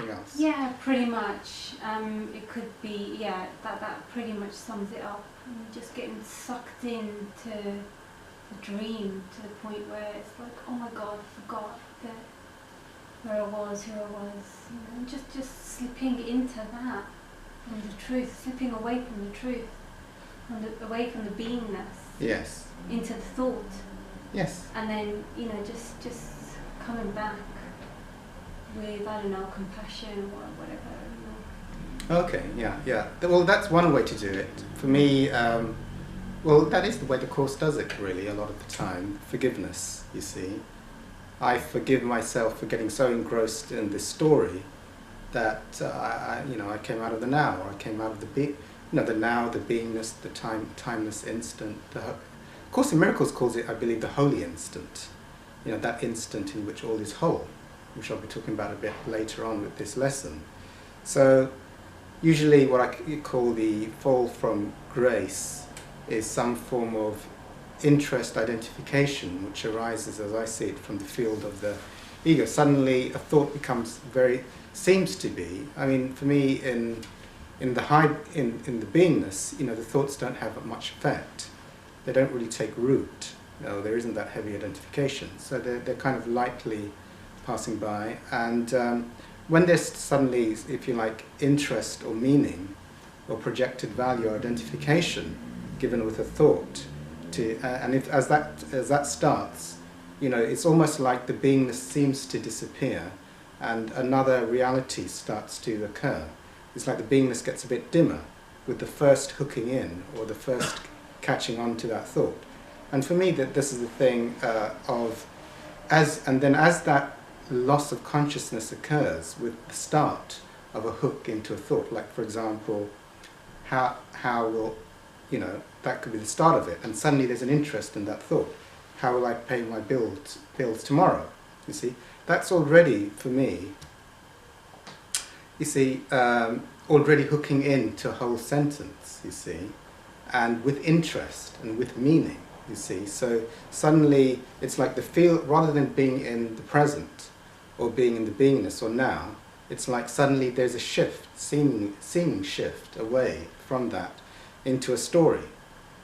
something else? Yeah, pretty much. It could be, yeah, that pretty much sums it up. Just getting sucked into the dream to the point where it's like, oh my God, I forgot where I was, who I was. You know, just slipping into that from the truth, slipping away from the truth, away from the beingness. Yes. Into the thought. Yes. And then, you know, just coming back with, I don't know, compassion or whatever. You know. Okay, yeah. Well, that's one way to do it. For me, well, that is the way the Course does it, really, a lot of the time. Forgiveness, you see. I forgive myself for getting so engrossed in this story that, I came out of the now, or I came out of the now, the beingness, the timeless instant. Course in Miracles calls it, I believe, the holy instant. You know, that instant in which all is whole, which I'll be talking about a bit later on with this lesson. So, usually what I call the fall from grace is some form of interest identification which arises, as I see it, from the field of the ego. Suddenly a thought seems to be, I mean, for me, in the beingness, you know, the thoughts don't have much effect. They don't really take root. No, there isn't that heavy identification. So they're kind of lightly passing by. And when there's suddenly, if you like, interest or meaning or projected value or identification given with a thought, and as that starts, you know, it's almost like the beingness seems to disappear and another reality starts to occur. It's like the beingness gets a bit dimmer with the first hooking in or the first catching on to that thought. And for me, that this is the thing as that loss of consciousness occurs with the start of a hook into a thought, like for example, how will, you know, that could be the start of it, and suddenly there's an interest in that thought. How will I pay my bills tomorrow? You see, that's already, for me, you see, already hooking into a whole sentence, you see, and with interest and with meaning, you see. So suddenly it's like the feel, rather than being in the present or being in the beingness or now, it's like suddenly there's a shift, seeming shift away from that into a story.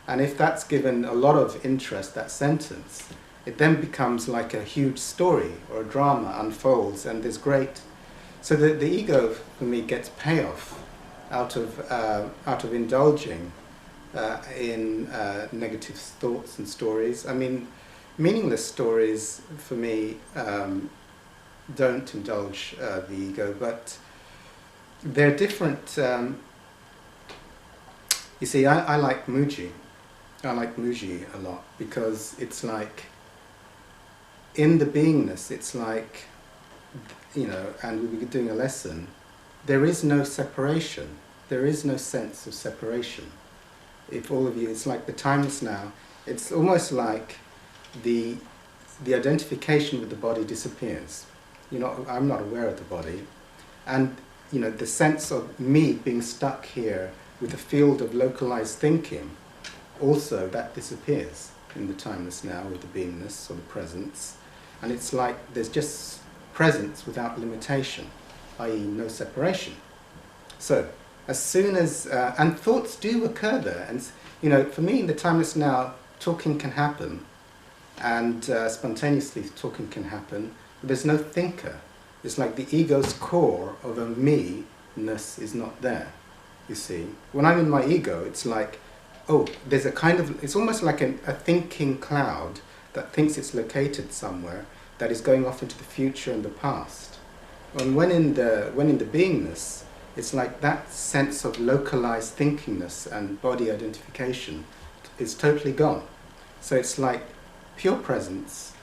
And if that's given a lot of interest, that sentence, it then becomes like a huge story or a drama unfolds, and there's great. So the ego, for me, gets payoff out of indulging in negative thoughts and stories. I mean, meaningless stories, for me, don't indulge the ego, but they're different. You see, I like Muji. I like Muji a lot because it's like, in the beingness, it's like, you know, and we'll be doing a lesson, there is no separation. There is no sense of separation. If all of you, it's like the timeless now, it's almost like the identification with the body disappears. You know, I'm not aware of the body. And, you know, the sense of me being stuck here with a field of localized thinking, also that disappears in the timeless now with the beingness or the presence. And it's like there's just presence without limitation, i.e. no separation. So, as soon as, and thoughts do occur there, and you know, for me in the timeless now, talking can happen, and spontaneously talking can happen, but there's no thinker. It's like the ego's core of a me-ness is not there, you see. When I'm in my ego, it's like, oh, there's a kind of, it's almost like a thinking cloud that thinks it's located somewhere, that is going off into the future and the past. And when in the beingness, it's like that sense of localized thinkingness and body identification is totally gone. So it's like pure presence,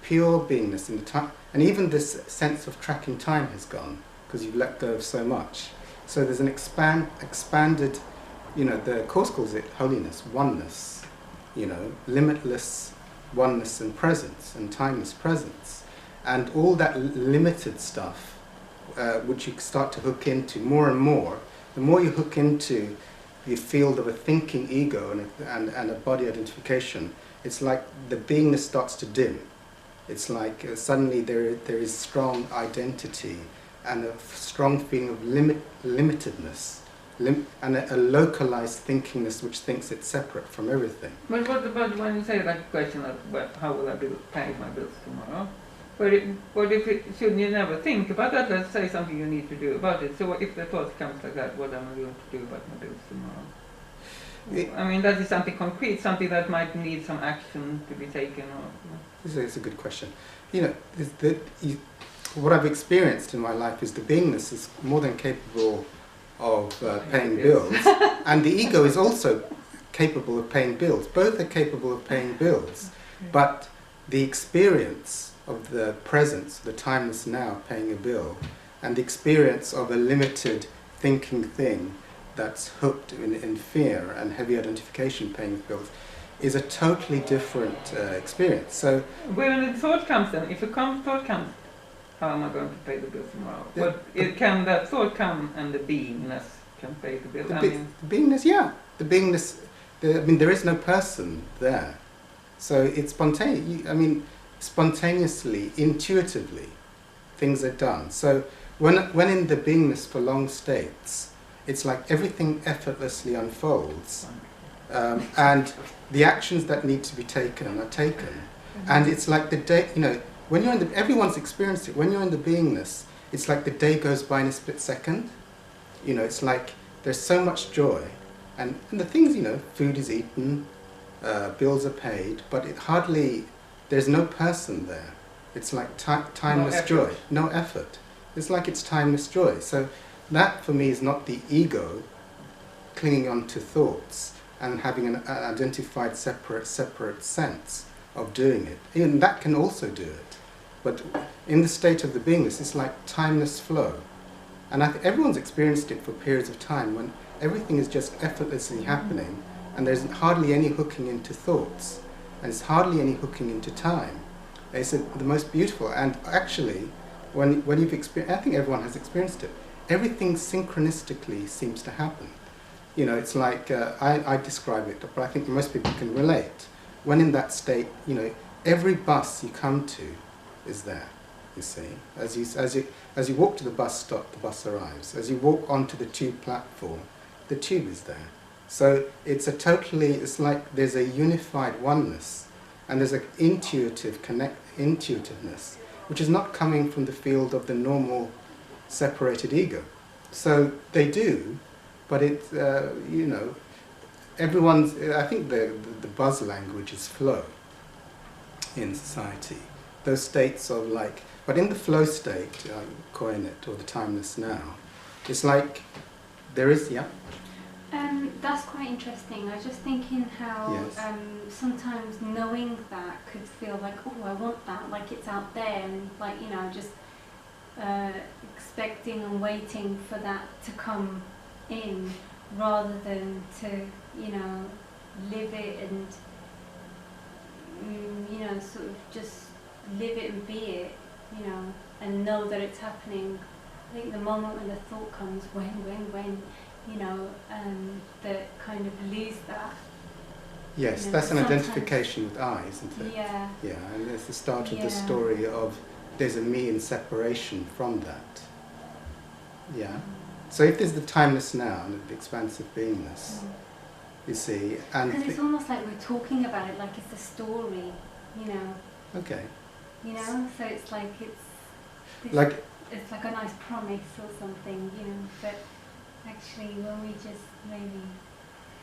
pure beingness in the time, and even this sense of tracking time has gone because you've let go of so much. So there's an expanded, you know, the Course calls it holiness, oneness, you know, limitless oneness and presence and timeless presence. And all that limited stuff, which you start to hook into more and more, the more you hook into the field of a thinking ego and a body identification, it's like the beingness starts to dim. It's like suddenly there is strong identity and a strong feeling of limitedness, and a localized thinkingness which thinks it's separate from everything. But what about when you say that question of, well, how will I pay my bills tomorrow? Shouldn't you never think about that? Let's say something you need to do about it. So if the thought comes like that, what am I going to do about my bills tomorrow? I mean, that is something concrete, something that might need some action to be taken. It's a good question. You know, what I've experienced in my life is the beingness is more than capable of paying bills, and the ego is also capable of paying bills. Both are capable of paying bills, but the experience of the presence, the timeless now paying a bill, and the experience of a limited thinking thing that's hooked in fear and heavy identification paying bills is a totally different experience. So when the thought comes then, if a thought comes, how am I going to pay the bill tomorrow? Can that thought come and the beingness can pay the bill? The beingness, yeah. The beingness, I mean, there is no person there. So it's spontaneous. I mean, spontaneously, intuitively, things are done. So when in the beingness for long states, it's like everything effortlessly unfolds, and the actions that need to be taken are taken. And it's like the day, you know, when you're in the, everyone's experienced it, when you're in the beingness, it's like the day goes by in a split second. You know, it's like there's so much joy, and the things, you know, food is eaten, bills are paid, but it hardly, there's no person there. It's like timeless joy, no effort. It's like it's timeless joy. So that for me is not the ego clinging on to thoughts and having an identified separate sense of doing it. Even that can also do it. But in the state of the beingness, it's like timeless flow. And I think everyone's experienced it for periods of time when everything is just effortlessly happening and there's hardly any hooking into thoughts and it's hardly any hooking into time. It's the most beautiful, and actually when you've experienced, I think everyone has experienced it, everything synchronistically seems to happen. You know, it's like, I describe it, but I think most people can relate. When in that state, you know, every bus you come to is there, you see. As you walk to the bus stop, the bus arrives. As you walk onto the tube platform, the tube is there. So it's it's like there's a unified oneness, and there's an intuitiveness, which is not coming from the field of the normal separated ego. So they do, but it's, you know, everyone's, I think the buzz language is flow in society. Those states of like, but in the flow state, coin it, or the timeless now, it's like there is, yeah? That's quite interesting. I was just thinking how sometimes knowing that could feel like, oh, I want that, like it's out there, and like, you know, just expecting and waiting for that to come in, rather than to, you know, live it and, you know, sort of just live it and be it, you know, and know that it's happening. I think the moment when the thought comes, when, you know, that kind of lose that. Yes, you know, that's an identification with I, isn't it? Yeah. Yeah, and it's the start of the story of there's a me in separation from that. Yeah. So if there's the timeless now and the expansive beingness, you see, and because it's almost like we're talking about it like it's a story, you know. Okay. You know, so it's like it's like a nice promise or something, you know. But actually, when we just maybe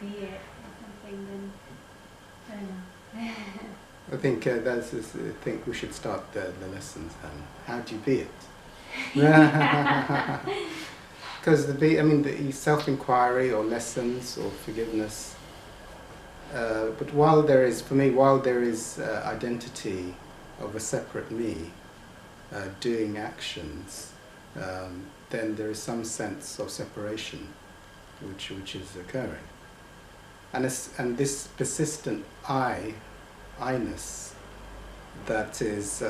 be it or something, then I don't know. I think I think we should start the lessons then. How do you be it? Because the self-enquiry or lessons or forgiveness. But while there is identity of a separate me doing actions, then there is some sense of separation which is occurring. And this persistent I-ness that is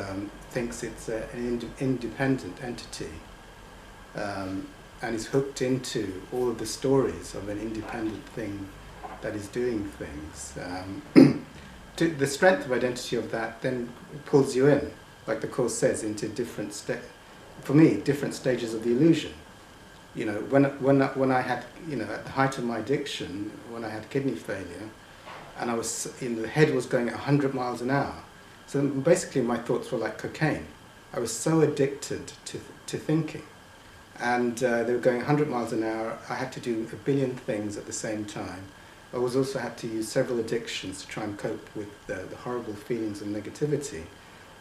thinks it's an independent entity and is hooked into all of the stories of an independent thing that is doing things. The strength of identity of that then pulls you in, like the Course says, into different for me, different stages of the illusion. You know, when I had, you know, at the height of my addiction, when I had kidney failure, and I was, the head was going at 100 miles an hour. So basically my thoughts were like cocaine. I was so addicted to thinking. And they were going 100 miles an hour. I had to do a billion things at the same time. I was also had to use several addictions to try and cope with the horrible feelings of negativity.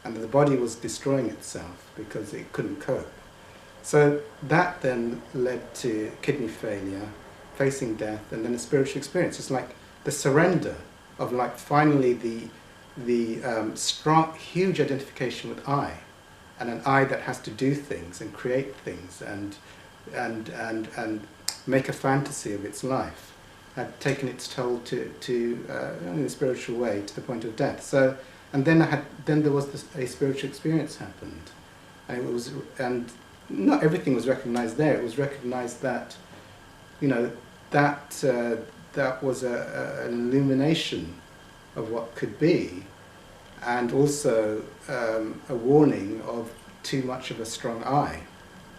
And the body was destroying itself because it couldn't cope. So that then led to kidney failure, facing death, and then a spiritual experience. It's like the surrender of, like, finally the strong, huge identification with I, and an I that has to do things and create things and make a fantasy of its life, had taken its toll in a spiritual way to the point of death. So, and then there was a spiritual experience happened, and not everything was recognized there. It was recognized that, you know, that was an illumination of what could be, and also a warning of too much of a strong I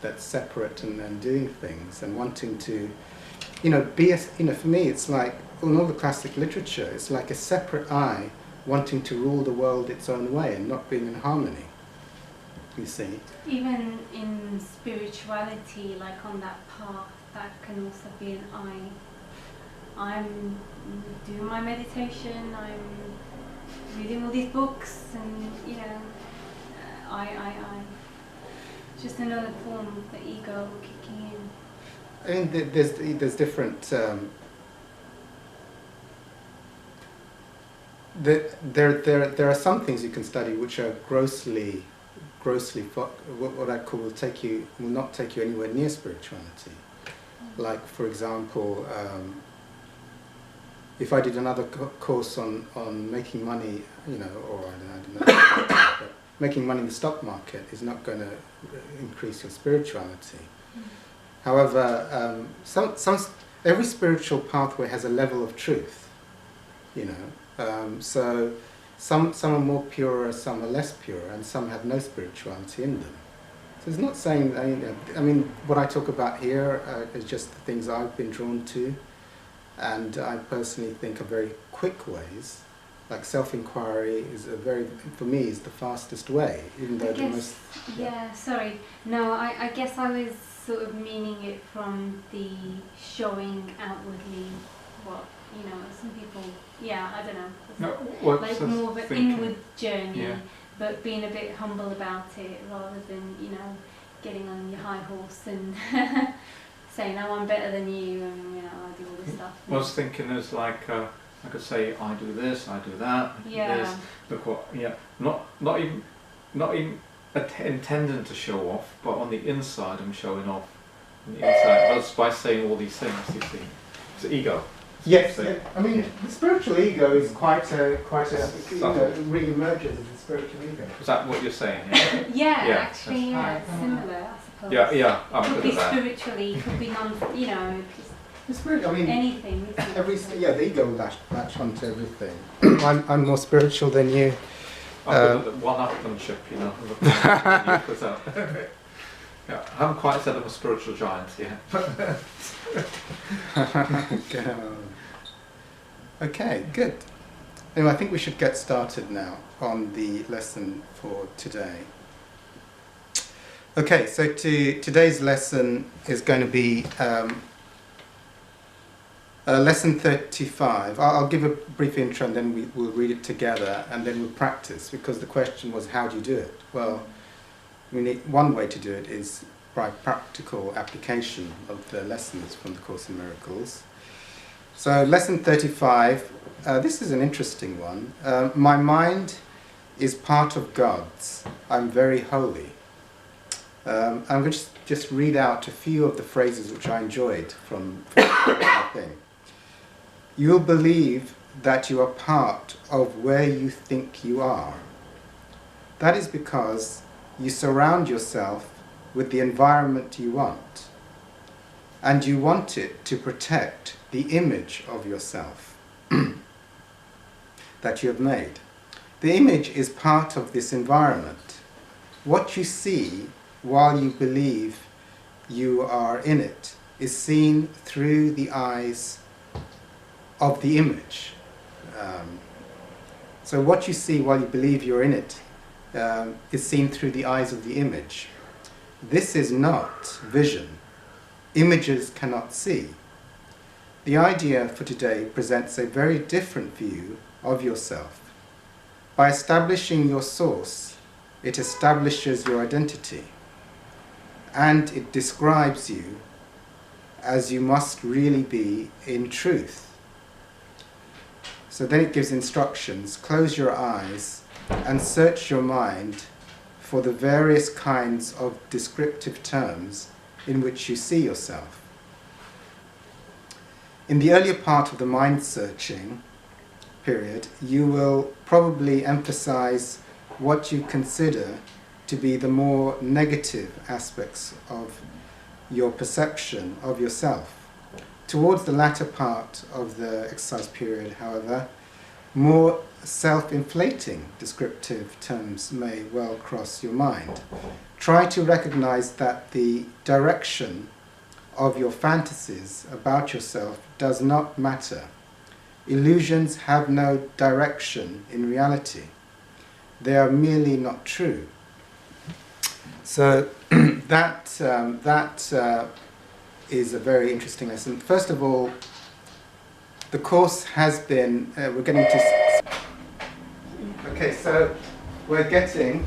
that's separate and doing things and wanting to, you know, for me it's like, in all the classic literature, it's like a separate I wanting to rule the world its own way and not being in harmony, you see. Even in spirituality, like on that path, that can also be an I'm doing my meditation, I'm reading all these books, and, you know, I. Just another form of the ego kicking in. I mean, there's different. There are some things you can study which are grossly, what I call will not take you anywhere near spirituality. Like, for example, if I did another course on making money, you know, or I don't know, but making money in the stock market is not going to increase your spirituality. However, every spiritual pathway has a level of truth, you know. So some are more pure, some are less pure, and some have no spirituality in them. So it's not saying, I mean, what I talk about here is just the things I've been drawn to, and I personally think are very quick ways. Like self-enquiry is for me, is the fastest way, even though the most... Yeah, sorry. No, I guess I was sort of meaning it from the showing outwardly what, you know, some people, yeah, I don't know. Like more of an inward journey, yeah, but being a bit humble about it rather than, you know, getting on your high horse and saying, oh, I'm better than you, and, you know, I do all this stuff. I was thinking as like, I could say, I do this, I do that, I do this, look what, yeah, not even intending to show off, but on the inside I'm showing off. On the inside, that's by saying all these things, you see. It's ego. Yes, so, yeah. I mean, the spiritual ego is quite a you know, re-emerges as a spiritual ego. Is that what you're saying? Yeah, yeah, actually, yeah, it's similar, I suppose. Yeah, I'm could good be at that. Spiritually, could be you know, the spirit, I mean, anything. The ego will latch onto everything. I'm more spiritual than you. I've got one-upmanship, you know. Yeah, I haven't quite said I'm a spiritual giant yet. Okay, good. Anyway, I think we should get started now on the lesson for today. Okay, so today's lesson is going to be lesson 35. I'll give a brief intro and then we'll read it together and then we'll practice, because the question was, how do you do it? Well, one way to do it is by practical application of the lessons from the Course in Miracles. So lesson 35, this is an interesting one. My mind is part of God's. I'm very holy. I'm going to just read out a few of the phrases which I enjoyed from the thing. You'll believe that you are part of where you think you are. That is because you surround yourself with the environment you want, and you want it to protect the image of yourself that you have made. The image is part of this environment. What you see while you believe you are in it, is seen through the eyes of the image. So what you see while you believe you're in it is seen through the eyes of the image. This is not vision. Images cannot see. The idea for today presents a very different view of yourself. By establishing your source, it establishes your identity, and it describes you as you must really be in truth. So then it gives instructions. Close your eyes and search your mind for the various kinds of descriptive terms in which you see yourself. In the earlier part of the mind searching period, you will probably emphasize what you consider to be the more negative aspects of your perception of yourself. Towards the latter part of the exercise period, however, more self-inflating descriptive terms may well cross your mind. Try to recognize that the direction of your fantasies about yourself does not matter. Illusions have no direction in reality. They are merely not true. So that is a very interesting lesson. First of all, the course has been, we're getting to... Okay, so we're getting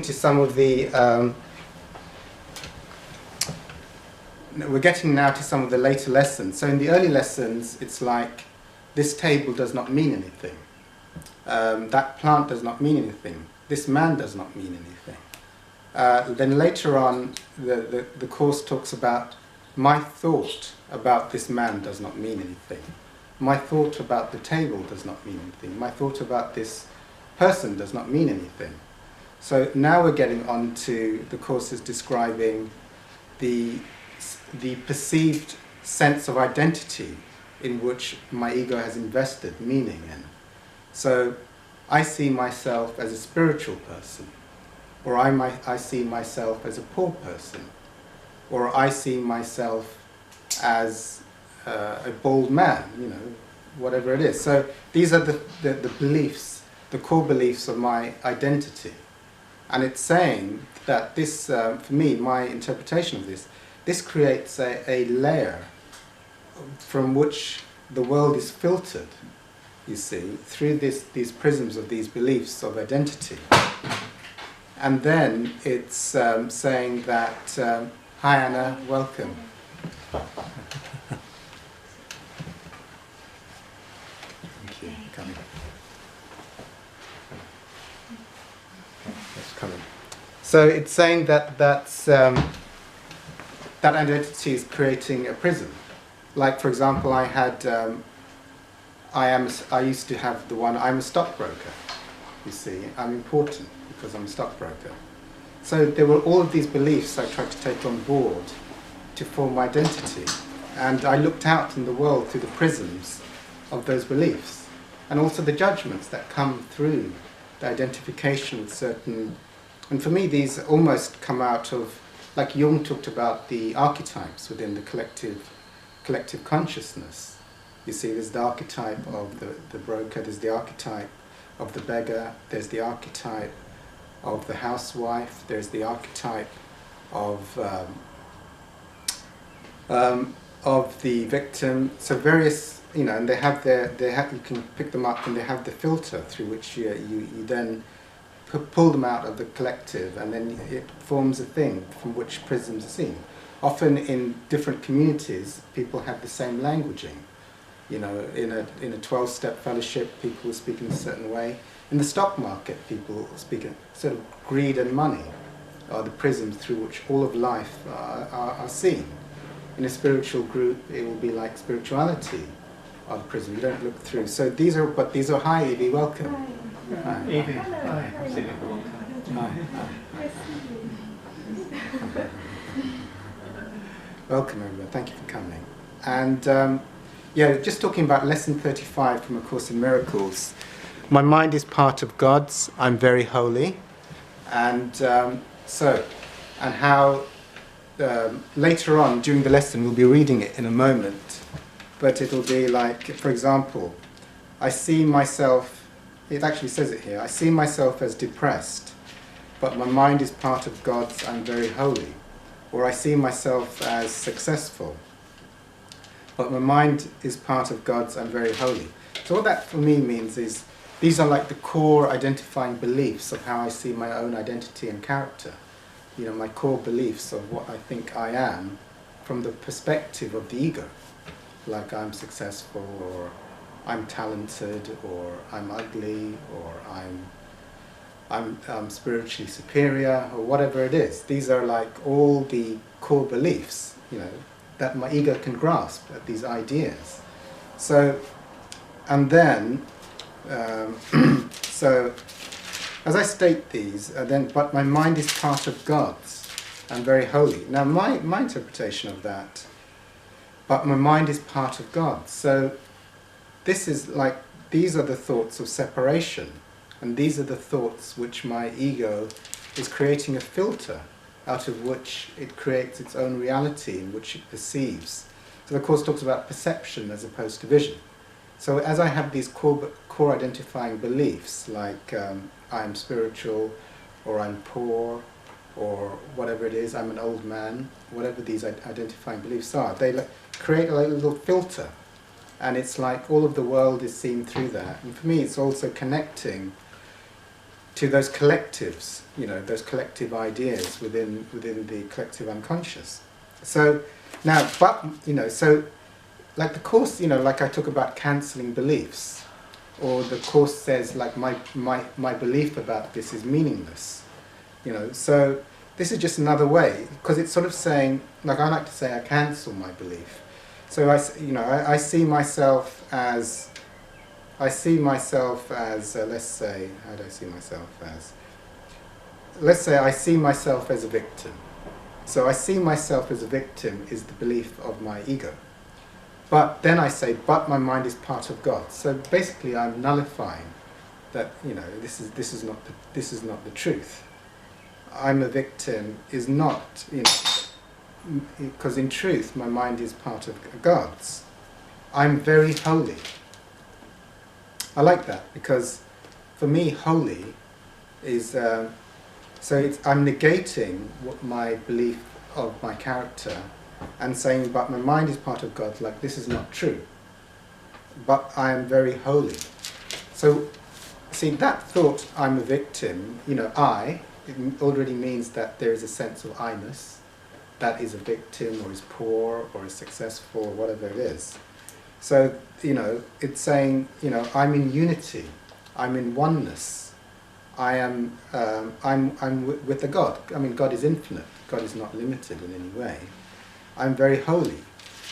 to some of the... we're getting now to some of the later lessons. So in the early lessons, it's like, this table does not mean anything. That plant does not mean anything. This man does not mean anything. Then later on, the course talks about my thought about this man does not mean anything. My thought about the table does not mean anything. My thought about this person does not mean anything. So now we're getting on to the courses describing the perceived sense of identity in which my ego has invested meaning in. So I see myself as a spiritual person, or I see myself as a poor person, or I see myself as a bald man, you know, whatever it is. So these are the beliefs, the core beliefs of my identity. And it's saying that this, for me, my interpretation of this creates a layer from which the world is filtered, you see, through these prisms of these beliefs of identity. And then it's saying that, hi Anna, welcome. Thank you for coming. That's coming. So it's saying that that identity is creating a prism. Like, for example, I used to have the one, I'm a stockbroker, you see. I'm important because I'm a stockbroker. So there were all of these beliefs I tried to take on board to form my identity. And I looked out in the world through the prisms of those beliefs. And also the judgments that come through the identification with certain... And for me, these almost come out of, like Jung talked about the archetypes within the collective consciousness. You see, there's the archetype of the broker, there's the archetype of the beggar, there's the archetype of the housewife, there's the archetype of the victim. So various, you know, and they have you can pick them up, and they have the filter through which you then pull them out of the collective, and then it forms a thing from which prisms are seen. Often in different communities, people have the same languaging. You know, in a 12-step fellowship, people will speak in a certain way. In the stock market, people speak in sort of greed and money are the prisms through which all of life are seen. In a spiritual group, it will be like spirituality are the prism. You don't look through. So these are, hi Evie, welcome. Hi. Evie, hi. I've seen you for a long time. Hi. Welcome everyone, thank you for coming. And yeah, just talking about lesson 35 from A Course in Miracles. My mind is part of God's, I'm very holy, And and how later on during the lesson, we'll be reading it in a moment, but it'll be like, for example, I see myself, it actually says it here, I see myself as depressed, but my mind is part of God's I'm very holy. Or I see myself as successful, but my mind is part of God's I'm very holy. So what that for me means is, these are like the core identifying beliefs of how I see my own identity and character. You know, my core beliefs of what I think I am from the perspective of the ego. Like I'm successful, or I'm talented, or I'm ugly, or I'm spiritually superior, or whatever it is. These are like all the core beliefs, you know, that my ego can grasp, these ideas. So, and then, so, as I state these, then, but my mind is part of God's and very holy. Now, my interpretation of that, but my mind is part of God's. So, this is like, these are the thoughts of separation, and these are the thoughts which my ego is creating a filter out of which it creates its own reality in which it perceives. So, the Course talks about perception as opposed to vision. So as I have these core identifying beliefs, like I'm spiritual, or I'm poor, or whatever it is, I'm an old man, whatever these identifying beliefs are, they create a little filter. And it's like all of the world is seen through that. And for me, it's also connecting to those collectives, you know, those collective ideas within the collective unconscious. So now, but, you know, so like the Course, you know, like I talk about cancelling beliefs, or the Course says like my belief about this is meaningless, you know. So this is just another way, because it's sort of saying, like I like to say, I cancel my belief. So I see myself as, let's say, how do I see myself as? Let's say I see myself as a victim. So I see myself as a victim is the belief of my ego. But then I say, but my mind is part of God. So basically, I'm nullifying that. You know, this is not the truth. I'm a victim is not, you know, because in truth, my mind is part of God's. I'm very holy. I like that because, for me, holy is I'm negating what my belief of my character. And saying, but my mind is part of God, like this is not true. But I am very holy. So, see, that thought, I'm a victim, you know, it already means that there is a sense of I-ness. That is a victim, or is poor, or is successful, or whatever it is. So, you know, it's saying, you know, I'm in unity. I'm in oneness. I'm with the God. I mean, God is infinite. God is not limited in any way. I'm very holy.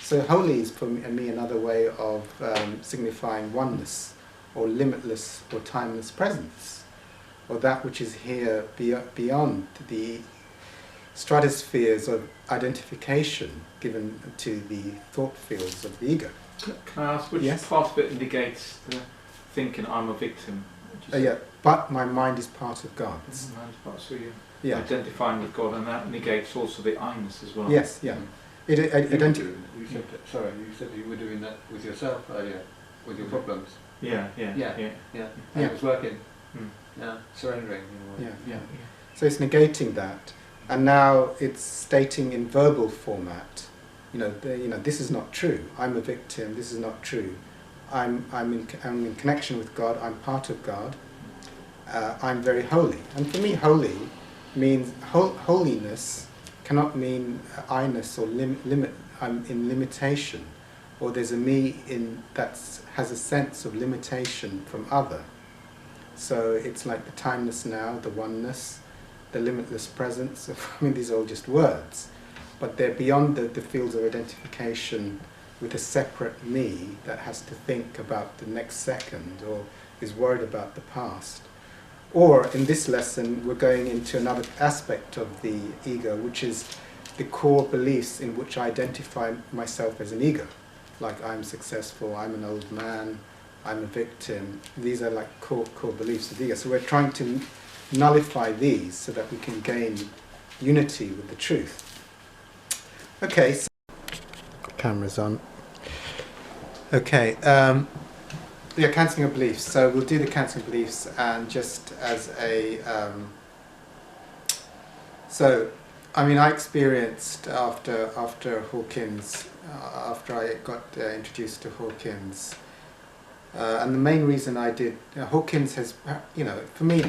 So holy is for me another way of signifying oneness, or limitless, or timeless presence, or that which is here beyond the stratospheres of identification given to the thought fields of the ego. Can I ask which Yes? part of it negates the thinking I'm a victim? Yeah, but my mind is part of God's. So you're Yeah. identifying with God, and that negates also the I-ness as well. Yes, yeah. You said you were doing that with yourself earlier, with your problems. Yeah. And it was working. Yeah, surrendering in a way. Yeah. So it's negating that, and now it's stating in verbal format. You know, this is not true. I'm a victim. This is not true. I'm in connection with God. I'm part of God. I'm very holy. And for me, holy means holiness cannot mean I-ness or limit. I'm in limitation, or there's a me in that has a sense of limitation from other. So it's like the timeless now, the oneness, the limitless presence. I mean, these are all just words, but they're beyond the fields of identification with a separate me that has to think about the next second, or is worried about the past. Or in this lesson, we're going into another aspect of the ego, which is the core beliefs in which I identify myself as an ego. Like I'm successful, I'm an old man, I'm a victim. These are like core beliefs of the ego. So we're trying to nullify these so that we can gain unity with the truth. Okay, so camera's on. Okay, yeah, cancelling of beliefs. So we'll do the cancelling of beliefs, and just as a so, I mean, I experienced after Hawkins, after I got introduced to Hawkins, and the main reason I did Hawkins has, you know, for me,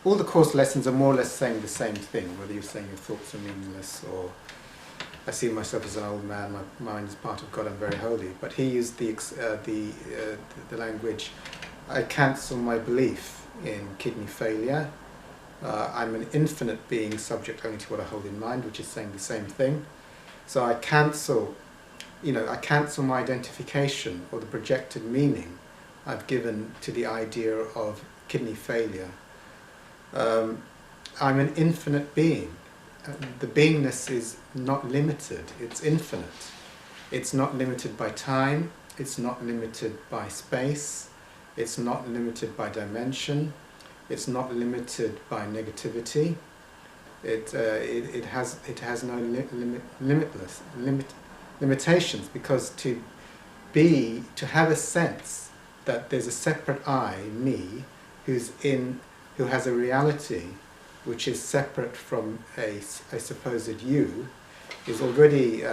all the course lessons are more or less saying the same thing. Whether you're saying your thoughts are meaningless, or I see myself as an old man, my mind is part of God, I'm very holy. But he used the language, I cancel my belief in kidney failure. I'm an infinite being subject only to what I hold in mind, which is saying the same thing. So I cancel, you know, I cancel my identification or the projected meaning I've given to the idea of kidney failure. I'm an infinite being. The beingness is not limited, it's infinite. It's not limited by time, it's not limited by space, it's not limited by dimension, it's not limited by negativity. It has no limitations, because to have a sense that there's a separate I, me, who has a reality which is separate from a supposed you, is already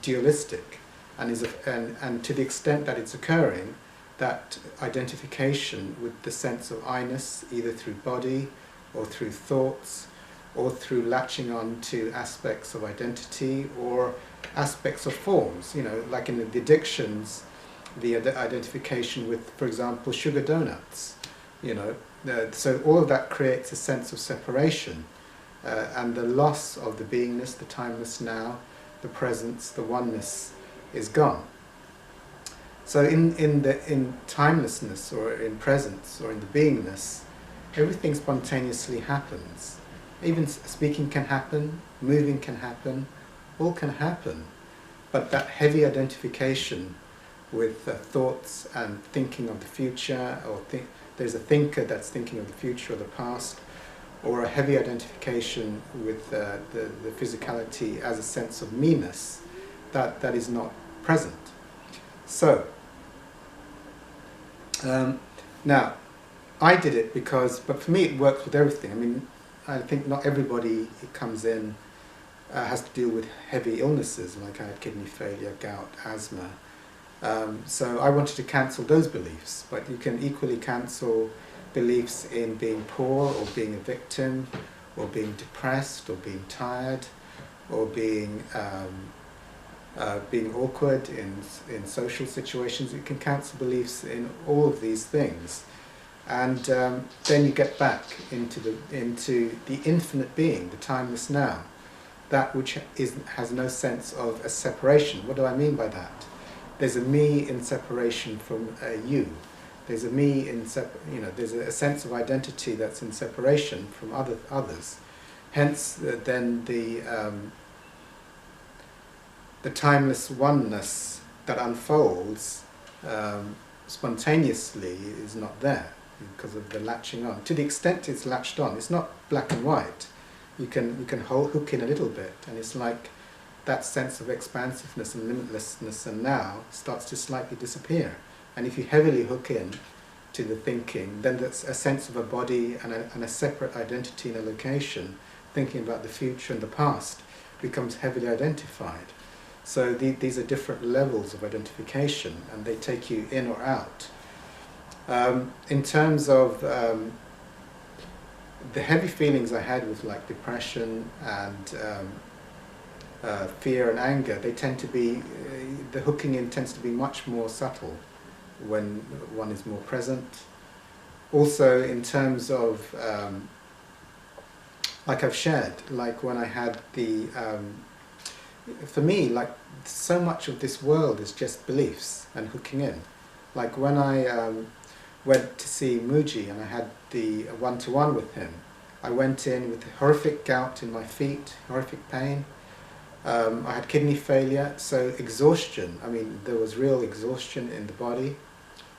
dualistic, and to the extent that it's occurring, that identification with the sense of I-ness, either through body or through thoughts or through latching on to aspects of identity or aspects of forms, you know, like in the addictions, the identification with, for example, sugar donuts, you know, so all of that creates a sense of separation, and the loss of the beingness, the timeless now, the presence, the oneness is gone. So in timelessness, or in presence, or in the beingness, everything spontaneously happens. Even speaking can happen, moving can happen, all can happen. But that heavy identification with thoughts and thinking of the future, or there's a thinker that's thinking of the future or the past, or a heavy identification with the physicality as a sense of me-ness, that is not present. So, now, I did it but for me it works with everything. I mean, I think not everybody who comes in has to deal with heavy illnesses, like I had kidney failure, gout, asthma. So I wanted to cancel those beliefs, but you can equally cancel beliefs in being poor, or being a victim, or being depressed, or being tired, or being awkward in social situations. You can cancel beliefs in all of these things, and then you get back into the infinite being, the timeless now, that which has no sense of a separation. What do I mean by that? There's a me in separation from a you. There's a me in there's a sense of identity that's in separation from others. Hence, then the timeless oneness that unfolds spontaneously is not there because of the latching on. To the extent it's latched on, it's not black and white. You can hook in a little bit, and it's like that sense of expansiveness and limitlessness and now starts to slightly disappear. And if you heavily hook in to the thinking, then there's a sense of a body and a separate identity in a location, thinking about the future and the past, becomes heavily identified. So these are different levels of identification, and they take you in or out. In terms of the heavy feelings I had with like depression and fear and anger, they tend to be, the hooking in tends to be much more subtle when one is more present. Also in terms of, like I've shared, like when I had the, for me, like so much of this world is just beliefs and hooking in. Like when I went to see Muji and I had the one-to-one with him, I went in with horrific gout in my feet, horrific pain. I had kidney failure, so exhaustion. I mean, there was real exhaustion in the body.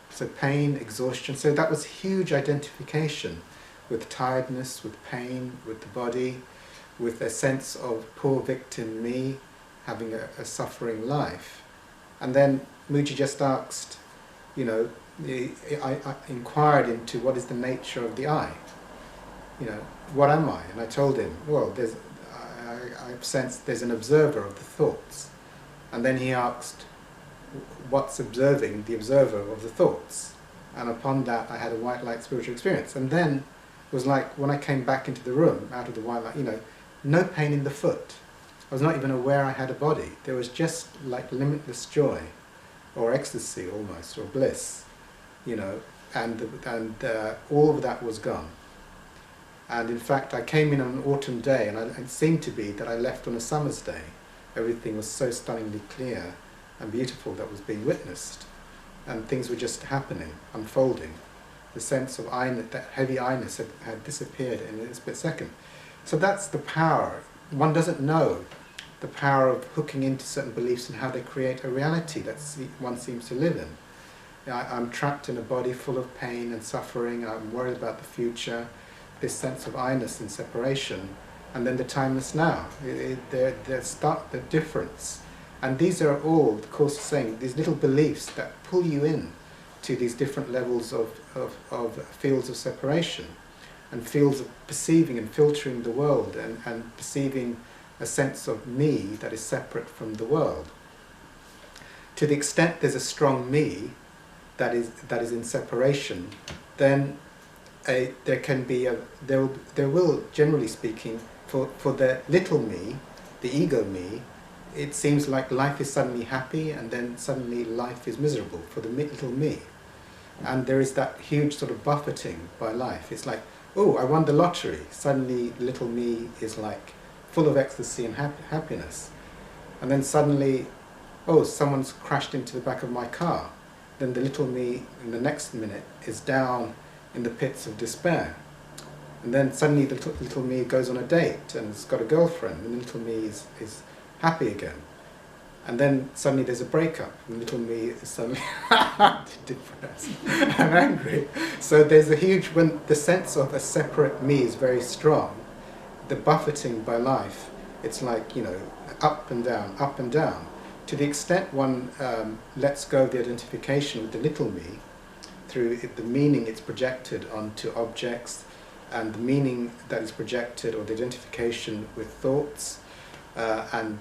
So pain, exhaustion. So that was huge identification with tiredness, with pain, with the body, with a sense of poor victim me having a suffering life. And then Mooji just asked, you know, I inquired into what is the nature of the I. You know, what am I? And I told him, well, I've sensed there's an observer of the thoughts. And then he asked, what's observing the observer of the thoughts? And upon that, I had a white light spiritual experience. And then it was like, when I came back into the room, out of the white light, you know, no pain in the foot. I was not even aware I had a body. There was just like limitless joy, or ecstasy almost, or bliss, you know, and all of that was gone. And in fact, I came in on an autumn day, and it seemed to be that I left on a summer's day. Everything was so stunningly clear and beautiful that was being witnessed, and things were just happening, unfolding. The sense of I-ness, that heavy I-ness had disappeared in a split second. So that's the power. One doesn't know the power of hooking into certain beliefs and how they create a reality that one seems to live in. I'm trapped in a body full of pain and suffering, I'm worried about the future, this sense of I-ness and separation, and then the timeless now, the difference. And these are all, the Course is saying, these little beliefs that pull you in to these different levels of fields of separation, and fields of perceiving and filtering the world, and perceiving a sense of me that is separate from the world. To the extent there's a strong me that is in separation, then there can be there will, generally speaking, for the little me, the ego me, it seems like life is suddenly happy, and then suddenly life is miserable for the little me. And there is that huge sort of buffeting by life. It's like, oh, I won the lottery. Suddenly little me is like full of ecstasy and happiness. And then suddenly, oh, someone's crashed into the back of my car. Then the little me in the next minute is down in the pits of despair. And then suddenly the little me goes on a date and has got a girlfriend, and the little me is happy again. And then suddenly there's a breakup, and the little me is suddenly depressed and angry. So there's a huge, when the sense of a separate me is very strong, the buffeting by life, it's like, you know, up and down, up and down. To the extent one lets go of the identification with the little me, through the meaning it's projected onto objects, and the meaning that is projected, or the identification with thoughts, and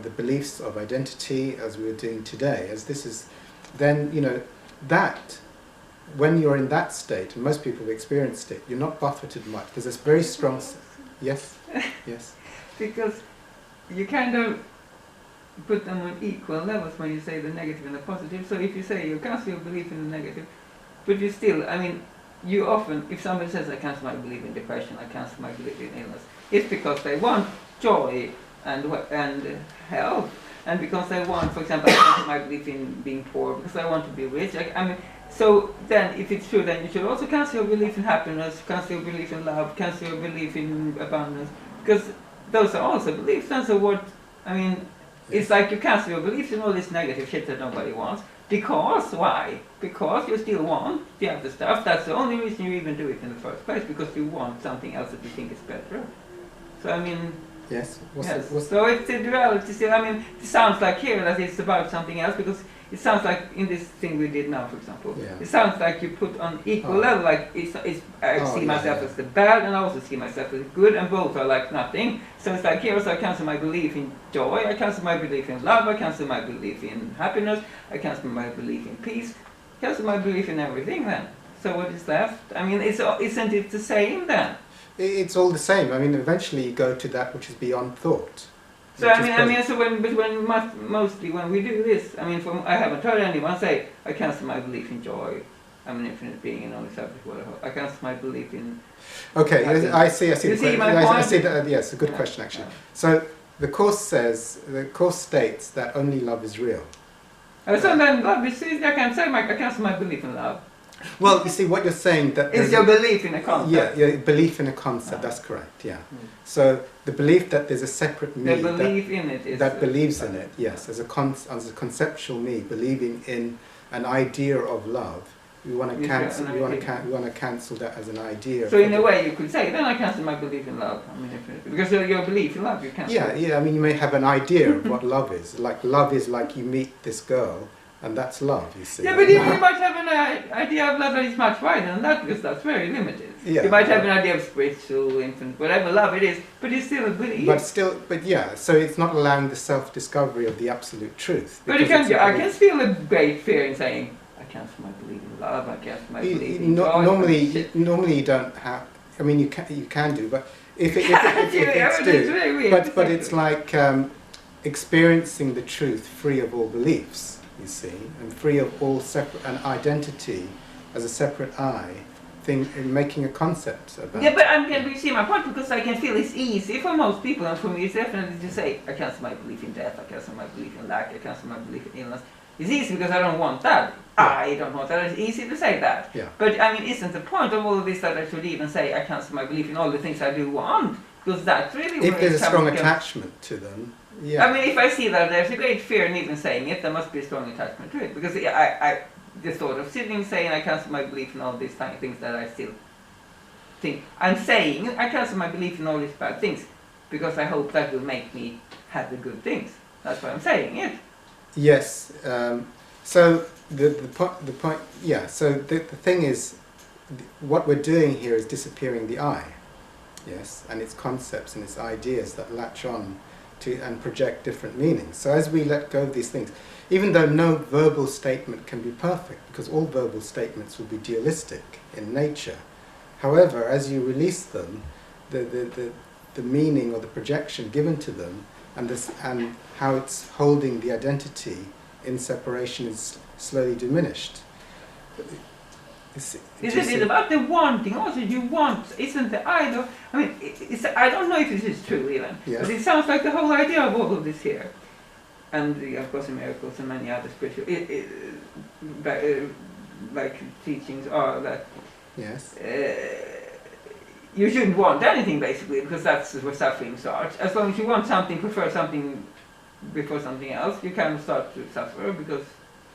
the beliefs of identity, as we're doing today, as this is, then, you know, that, when you're in that state, and most people have experienced it, you're not buffeted much. There's this very strong... Yes? Yes? Because you kind of put them on equal levels when you say the negative and the positive. So if you say you cancel your belief in the negative, but you still, I mean, you often, if somebody says I cancel my belief in depression, I cancel my belief in illness, it's because they want joy and health, and because they want, for example, I cancel my belief in being poor because I want to be rich. I mean, so then, if it's true, then you should also cancel your belief in happiness, cancel your belief in love, cancel your belief in abundance, because those are also beliefs. And so what, I mean, it's like you cancel your beliefs in all this negative shit that nobody wants. Because, why? Because you still want the other stuff. That's the only reason you even do it in the first place, because you want something else that you think is better. So, I mean... Yes? So it's the duality still. I mean, it sounds like here that it's about something else, because it sounds like in this thing we did now, for example, it sounds like you put on equal level, like I see myself as the bad, and I also see myself as good, and both are like nothing. So it's like here, so I cancel my belief in joy, I cancel my belief in love, I cancel my belief in happiness, I cancel my belief in peace, cancel my belief in everything then. So what is left? I mean, isn't it the same then? It's all the same. I mean, eventually you go to that which is beyond thought. So mostly when we do this, I mean, I haven't heard anyone say, I cancel my belief in joy, I'm an infinite being and only subject whatever. I cancel my belief in... Okay, I see. You see my point? I see that. Yes, a good question actually. Yeah. So the Course states that only love is real. So then love is, I can't say I cancel my belief in love. Well, you see, what you're saying that is your belief in a concept. Yeah, belief in a concept. That's correct. Yeah. So the belief that there's a separate me that believes in it. Yes, as a conceptual me believing in an idea of love We want to Yes, cancel. an We want idea. to. We want to cancel that as an idea. So in a way, you could say, then I cancel my belief in love. I mean, because your belief in love, you cancel. Yeah, yeah. I mean, you may have an idea of what love is. Like love is like you meet this girl, and that's love. You see. Yeah, but you might have an idea of love that is much wider than that, because that's very limited. Yeah. You might have an idea of spiritual, infinite, whatever love it is, but it's still a belief. But yeah. So it's not allowing the self-discovery of the absolute truth. But you because can, it's a I belief. can feel a great fear in saying, I cancel my belief in love, I cancel my belief in God. Normally you don't have. I mean, you can do, but if it's very weird. but it's like experiencing the truth free of all beliefs. You see, and free of all separate an identity as a separate I. Thing in making a concept about. Yeah, but you see my point, because I can feel it's easy for most people, and for me it's definitely to say, I cancel my belief in death, I cancel my belief in lack, I cancel my belief in illness. It's easy because I don't want that. Yeah. I don't want that. It's easy to say that. Yeah. But I mean, isn't the point of all of this that I should even say, I cancel my belief in all the things I do want? Because that's really If where there's it a strong comes- attachment to them, yeah. I mean, if I see that there's a great fear in even saying it, there must be a strong attachment to it. Because I the thought of sitting saying I cancel my belief in all these tiny things that I still think. I'm saying I cancel my belief in all these bad things because I hope that will make me have the good things. That's why I'm saying it. Yes. So the point. Yeah. So the thing is, what we're doing here is disappearing the I. Yes, and its concepts and its ideas that latch on to and project different meanings. So as we let go of these things, even though no verbal statement can be perfect, because all verbal statements will be dualistic in nature. However, as you release them, the meaning or the projection given to them, and how it's holding the identity in separation is slowly diminished. Isn't it about the wanting? Also, you want, isn't the I though? I mean, I don't know if this is true even, Yes. but it sounds like the whole idea of all of this here. And of course, the miracles and many other spiritual, like teachings are that Yes. you shouldn't want anything basically, because that's where suffering starts. As long as you want something, prefer something before something else, you can start to suffer because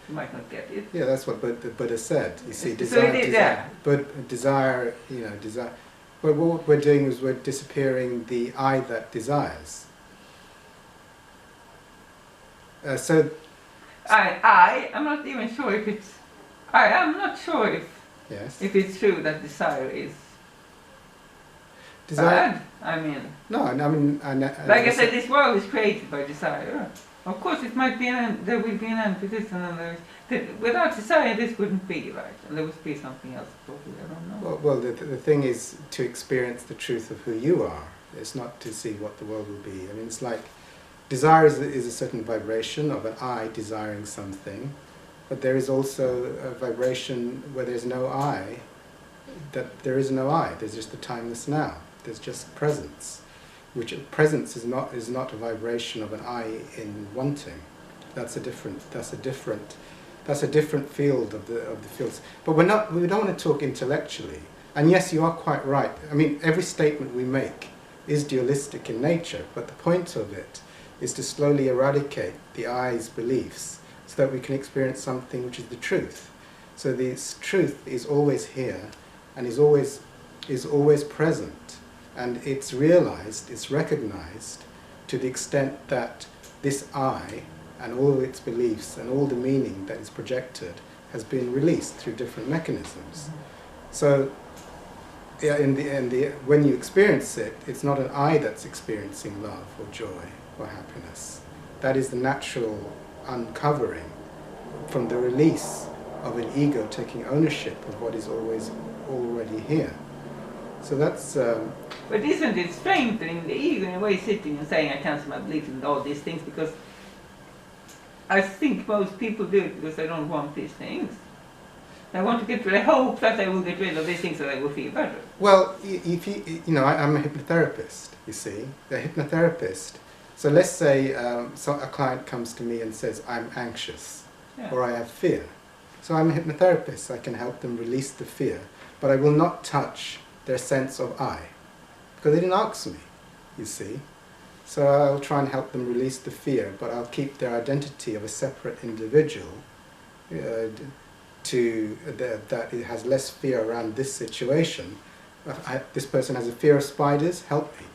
you might not get it. Yeah, that's what the Buddha said. You see, So desire, it is, desire, yeah. but desire, desire. But what we're doing is we're disappearing the I that desires. So I'm not even sure if it's. I'm not sure yes, if it's true that desire is desire. bad. I mean, No, I mean, like I said, this world is created by desire. Of course, it might be an end. There will be an end to this, and then without desire, this wouldn't be right, and there would be something else. Probably, I don't know. Well, the thing is to experience the truth of who you are. It's not to see what the world will be. I mean, it's like desire is a certain vibration of an I desiring something, but there is also a vibration where there's no I. That there is no I. There's just the timeless now. There's just presence. Which presence is not a vibration of an I in wanting. That's a different field of the fields. But we don't want to talk intellectually. And yes, you are quite right. I mean, every statement we make is dualistic in nature, but the point of it is to slowly eradicate the I's beliefs so that we can experience something which is the truth. So this truth is always here and is always present. And it's realized, it's recognized to the extent that this I and all its beliefs and all the meaning that is projected has been released through different mechanisms. So yeah, when you experience it, it's not an I that's experiencing love or joy or happiness. That is the natural uncovering from the release of an ego taking ownership of what is always already here. So that's... But isn't it strengthening the ego in a way, sitting and saying I cancel my belief in all these things, because I think most people do it because they don't want these things. They want to get rid. They hope that they will get rid of these things so they will feel better. Well, if I'm a hypnotherapist. You see, a hypnotherapist. So let's say a client comes to me and says I'm anxious, Yeah. or I have fear. So I'm a hypnotherapist. I can help them release the fear, but I will not touch their sense of I, because they didn't ask me, you see. So I'll try and help them release the fear, but I'll keep their identity of a separate individual that it has less fear around this situation. This person has a fear of spiders, help me.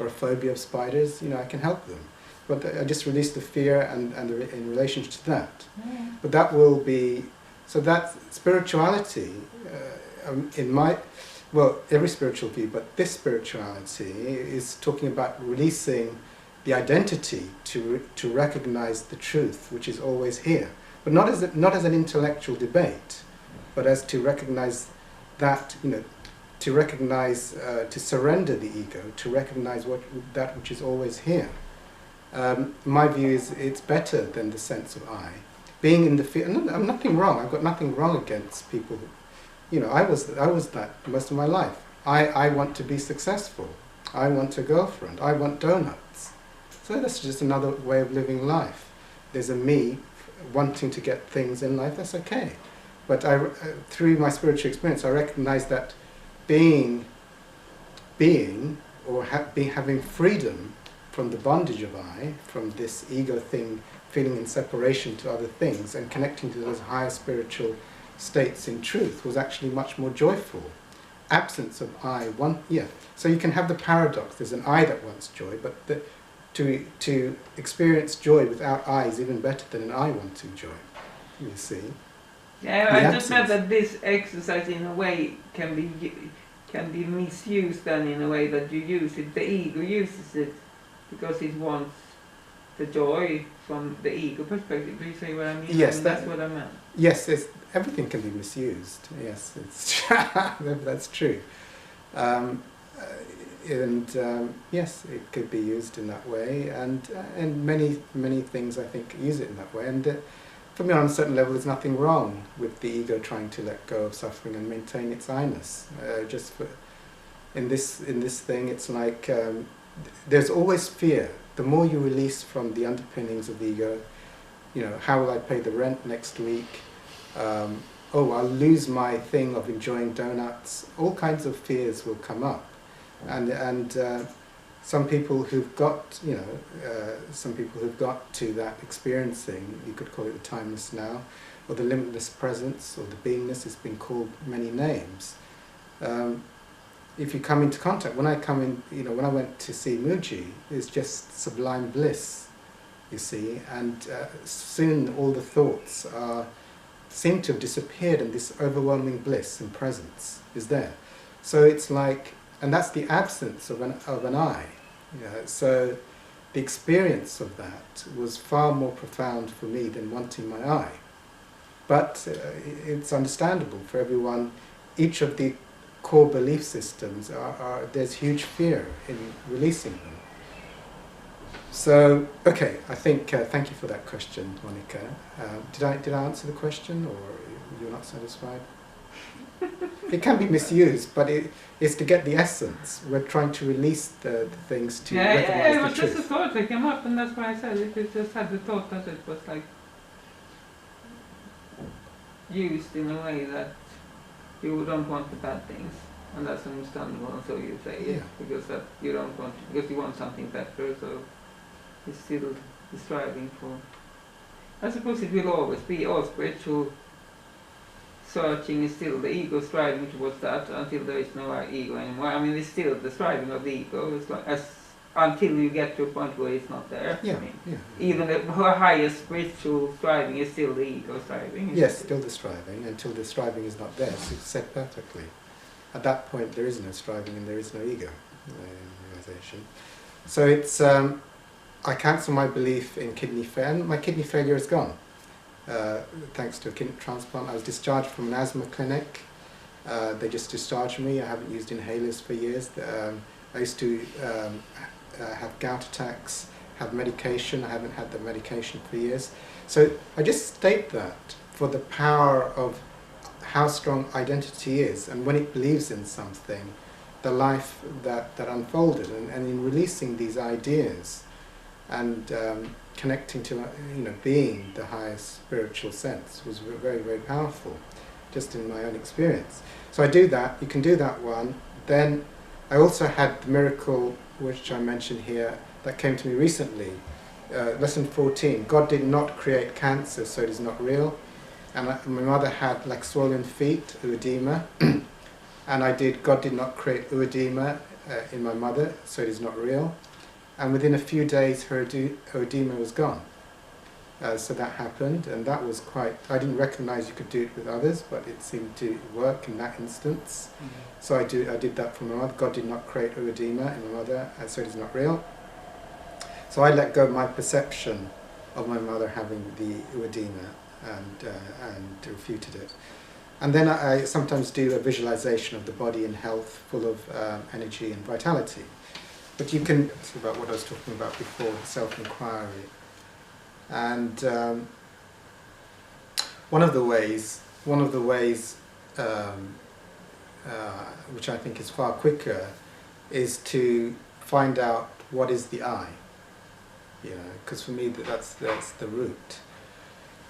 Or a phobia of spiders, I can help them. But I just release the fear in relation to that. But that will be, so that spirituality, every spiritual view, but this spirituality is talking about releasing the identity to recognize the truth, which is always here. But not as an intellectual debate, but as to recognize that, to recognize, to surrender the ego, to recognize that which is always here. My view is it's better than the sense of I. Being in the fear, I'm nothing wrong. I've got nothing wrong against people. I was that most of my life. I want to be successful. I want a girlfriend. I want donuts. So that's just another way of living life. There's a me wanting to get things in life. That's okay. But through my spiritual experience, I recognize that being or having freedom from the bondage of I, from this ego thing, feeling in separation to other things and connecting to those higher spiritual states in truth was actually much more joyful. Absence of I, So you can have the paradox, there's an I that wants joy, but to experience joy without I is even better than an I wanting joy, you see. Yeah, I just meant that this exercise in a way can be misused then in a way that you use it, the ego uses it because it wants the joy from the ego perspective. Do you see what I mean? Yes, that's what I meant. Yes, everything can be misused. Yes, that's true. Yes, it could be used in that way, and many things I think use it in that way. And for me, on a certain level, there's nothing wrong with the ego trying to let go of suffering and maintain its I-ness. In this thing, it's like there's always fear. The more you release from the underpinnings of the ego, how will I pay the rent next week? I'll lose my thing of enjoying donuts. All kinds of fears will come up, and some people who've got, to that experiencing, you could call it the timeless now, or the limitless presence, or the beingness. It's been called many names. If you come into contact, when I went to see Muji, it's just sublime bliss, you see, and soon all the thoughts seem to have disappeared, and this overwhelming bliss and presence is there. So it's like, and that's the absence of an I. So the experience of that was far more profound for me than wanting my I. But it's understandable for everyone. Each of the core belief systems there's huge fear in releasing them. So, okay, I think, thank you for that question, Monica. Did I answer the question, or you're not satisfied? It can be misused, but it's to get the essence. We're trying to release the things to recognize the truth. Yeah, it was just a thought that came up, and that's why I said it. It just had the thought that it was like used in a way that you don't want the bad things, and that's understandable, and so you say it, because that you don't want, because you want something better, so it's still the striving for. I suppose it will always be all spiritual searching is still the ego striving towards that until there is no ego anymore. I mean, it's still the striving of the ego. It's like until you get to a point where it's not there. Yeah, I mean, even the highest spiritual striving is still the ego striving. Yes, still the striving, until the striving is not there. So it's said perfectly. At that point, there is no striving and there is no ego realization. So it's, I cancel my belief in kidney failure. My kidney failure is gone. Thanks to a kidney transplant. I was discharged from an asthma clinic. They just discharged me. I haven't used inhalers for years. I used to have gout attacks, have medication. I haven't had the medication for years. So I just state that for the power of how strong identity is, and when it believes in something, the life that unfolded, and in releasing these ideas and connecting to being the highest spiritual sense was very, very powerful, just in my own experience. So I do that. You can do that one. Then I also had the miracle, which I mentioned here, that came to me recently. Lesson 14, God did not create cancer, so it is not real. And my mother had like swollen feet, oedema, and God did not create oedema in my mother, so it is not real. And within a few days her oedema was gone. So that happened, and that was quite, I didn't recognize you could do it with others, but it seemed to work in that instance. So I did that for my mother. God did not create oedema in my mother, so it is not real. So I let go of my perception of my mother having the oedema and refuted it. And then I sometimes do a visualization of the body in health, full of energy and vitality. But you can, it's about what I was talking about before, self-enquiry. And one of the ways, which I think is far quicker, is to find out what is the I. You know, because for me that's the root.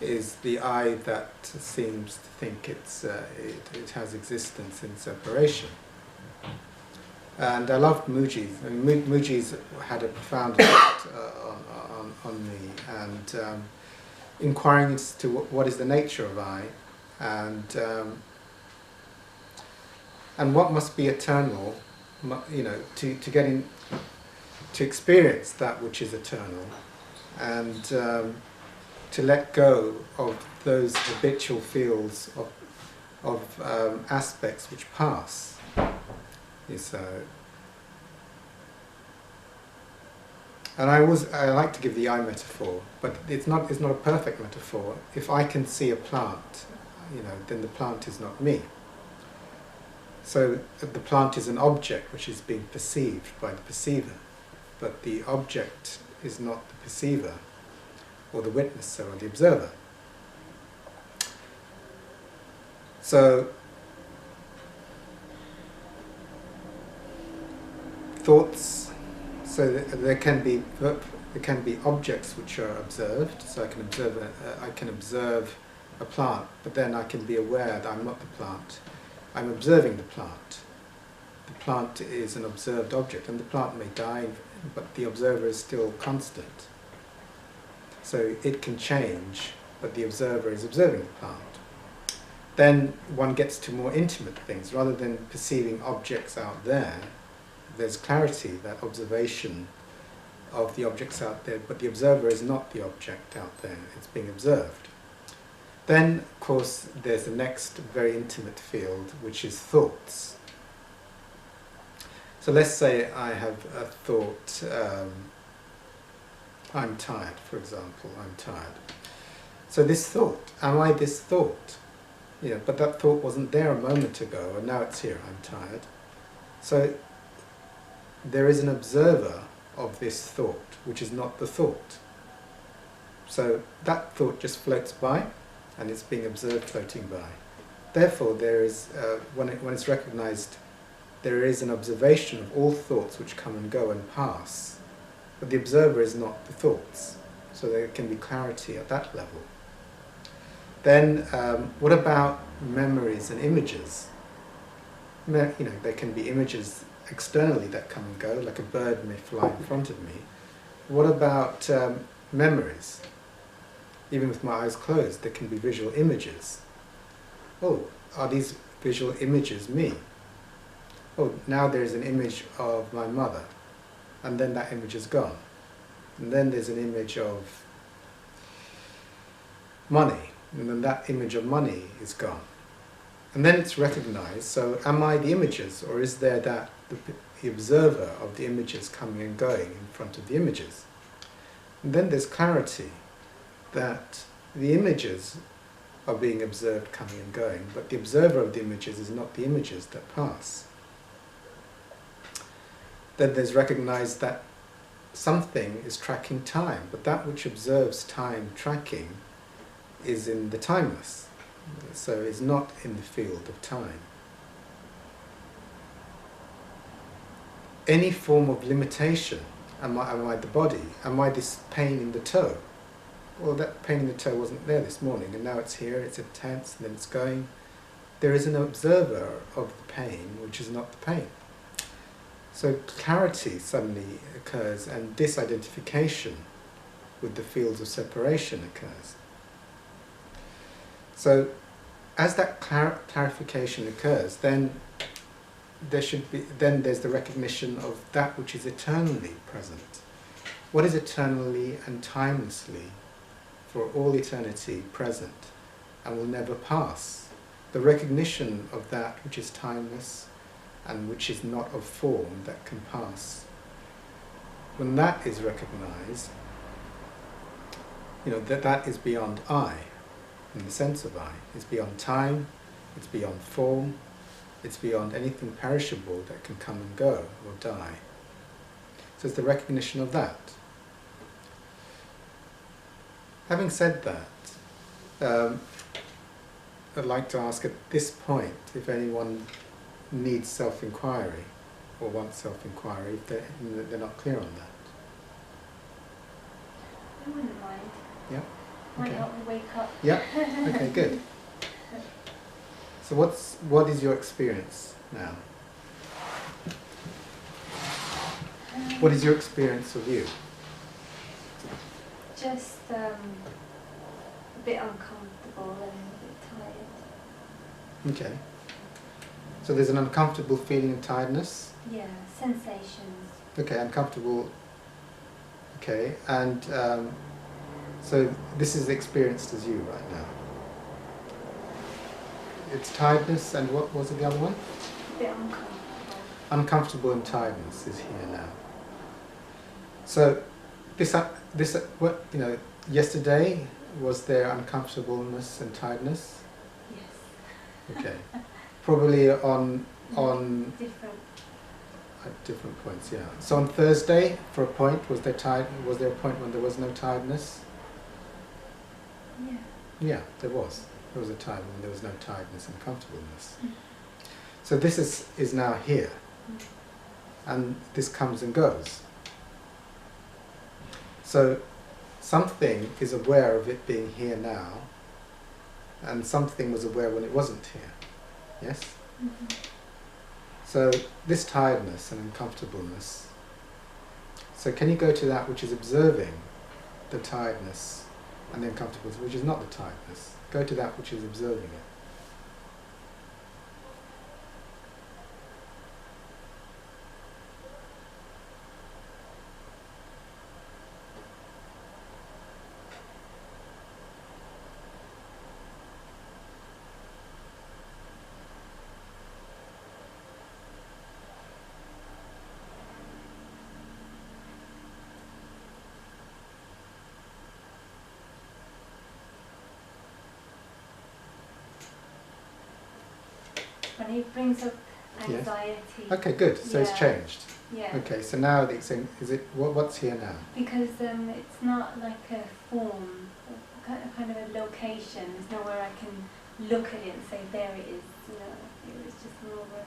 Is the I that seems to think it has existence in separation. And I loved Muji's. I mean, Muji's had a profound effect on me, and inquiring as to what is the nature of I, and what must be eternal, you know, to get in, to experience that which is eternal, and to let go of those habitual fields of aspects which pass. And I like to give the eye metaphor, but it's not a perfect metaphor. If I can see a plant, you know, then the plant is not me. So the plant is an object which is being perceived by the perceiver, but the object is not the perceiver, or the witnesser, or the observer. So thoughts, so there can be objects which are observed. So I can observe a plant, but then I can be aware that I'm not the plant. I'm observing the plant. The plant is an observed object, and the plant may die, but the observer is still constant. So it can change, but the observer is observing the plant. Then one gets to more intimate things. Rather than perceiving objects out there, there's clarity, that observation of the objects out there, but the observer is not the object out there, it's being observed. Then, of course, there's the next very intimate field, which is thoughts. So let's say I have a thought, I'm tired, for example, I'm tired. So this thought, am I this thought? You know, but that thought wasn't there a moment ago, and now it's here, I'm tired. So there is an observer of this thought, which is not the thought. So that thought just floats by, and it's being observed floating by. Therefore, there is, when it's recognized, there is an observation of all thoughts which come and go and pass, but the observer is not the thoughts. So there can be clarity at that level. Then, what about memories and images? You know, there can be images externally that come and go, like a bird may fly in front of me. What about memories? Even with my eyes closed, there can be visual images. Oh, are these visual images me? Oh, now there's an image of my mother, and then that image is gone. And then there's an image of money, and then that image of money is gone. And then it's recognized, so am I the images, or is there that the observer of the images coming and going in front of the images? And then there's clarity that the images are being observed coming and going, but the observer of the images is not the images that pass. Then there's recognized that something is tracking time, but that which observes time tracking is in the timeless, so is not in the field of time. Any form of limitation, am I the body? Am I this pain in the toe? Well, that pain in the toe wasn't there this morning, and now it's here, it's intense, and then it's going. There is an observer of the pain, which is not the pain. So clarity suddenly occurs, and disidentification with the fields of separation occurs. So as that clarification occurs, then there's the recognition of that which is eternally present. What is eternally and timelessly, for all eternity, present and will never pass? The recognition of that which is timeless and which is not of form that can pass. When that is recognized, that is beyond I, in the sense of I. It's beyond time, it's beyond form, it's beyond anything perishable that can come and go or die. So it's the recognition of that. Having said that, I'd like to ask at this point if anyone needs self-enquiry or wants self-enquiry, if they're not clear on that. I wouldn't mind. Yeah? Might Okay. help me wake up. Yeah? Okay, good. So what is your experience now? What is your experience of you? Just a bit uncomfortable and a bit tired. Okay. So there's an uncomfortable feeling of tiredness? Yeah, sensations. Okay, uncomfortable. Okay, and so this is experienced as you right now. It's tiredness, and what was it, the other one? A bit uncomfortable. Uncomfortable and tiredness is here now. So yesterday, was there uncomfortableness and tiredness? Yes. Okay. Probably on Different. at different points, yeah. So on Thursday, for a point, was there a point when there was no tiredness? Yeah. Yeah, there was. There was a time when there was no tiredness and comfortableness. Mm. So this is now here, Mm. and this comes and goes. So something is aware of it being here now, and something was aware when it wasn't here. Yes? Mhm. So this tiredness and uncomfortableness, so can you go to that which is observing the tiredness and the uncomfortableness, which is not the tiredness? Go to that which is observing it. When it brings up Yes. anxiety. Okay, good. So it's Yeah. changed. Yeah. Okay, so now is it what's here now? Because it's not like a form, kind of a location. There's nowhere I can look at it and say, there it is. It was just more of a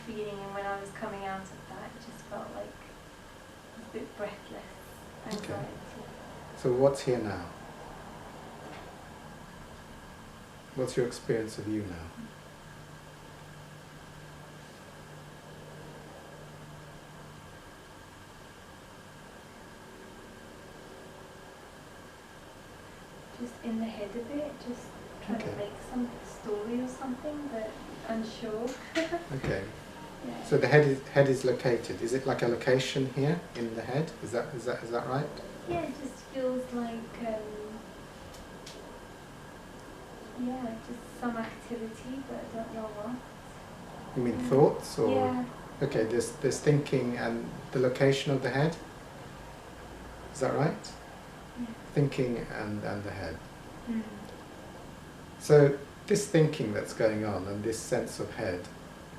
feeling. And when I was coming out of that, it just felt like a bit breathless. Anxiety. Okay. So what's here now? What's your experience of you now? Just in the head a bit, just trying Okay. to make some story or something, but unsure. Okay. Yeah. So the head is located. Is it like a location here in the head? Is that right? Yeah, it just feels like, just some activity, but I don't know what. You mean thoughts or? Yeah. Okay, there's thinking and the location of the head. Is that right? Yeah. Thinking and the head. Mm. So this thinking that's going on and this sense of head,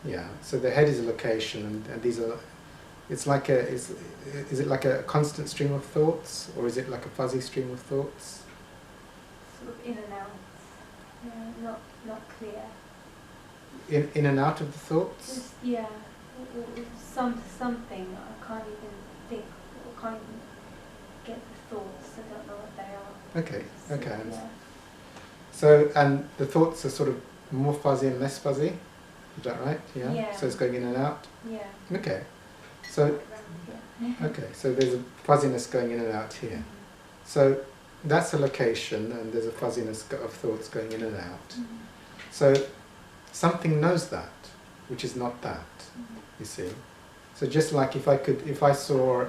yeah. So the head is a location, and these are. It's like is it like a constant stream of thoughts, or is it like a fuzzy stream of thoughts? Sort of in and out. Yeah, not clear. In and out of the thoughts. Just something I can't even think or can't even get the thoughts. I don't know what they are. Okay. So, Okay. yeah. So and the thoughts are sort of more fuzzy and less fuzzy. Is that right? Yeah. Yeah. So it's going in and out. Yeah. Okay. So Yeah. okay. So there's a fuzziness going in and out here. So that's a location, and there's a fuzziness of thoughts going in and out. Mm. So something knows that, which is not that. You see. So just like if I saw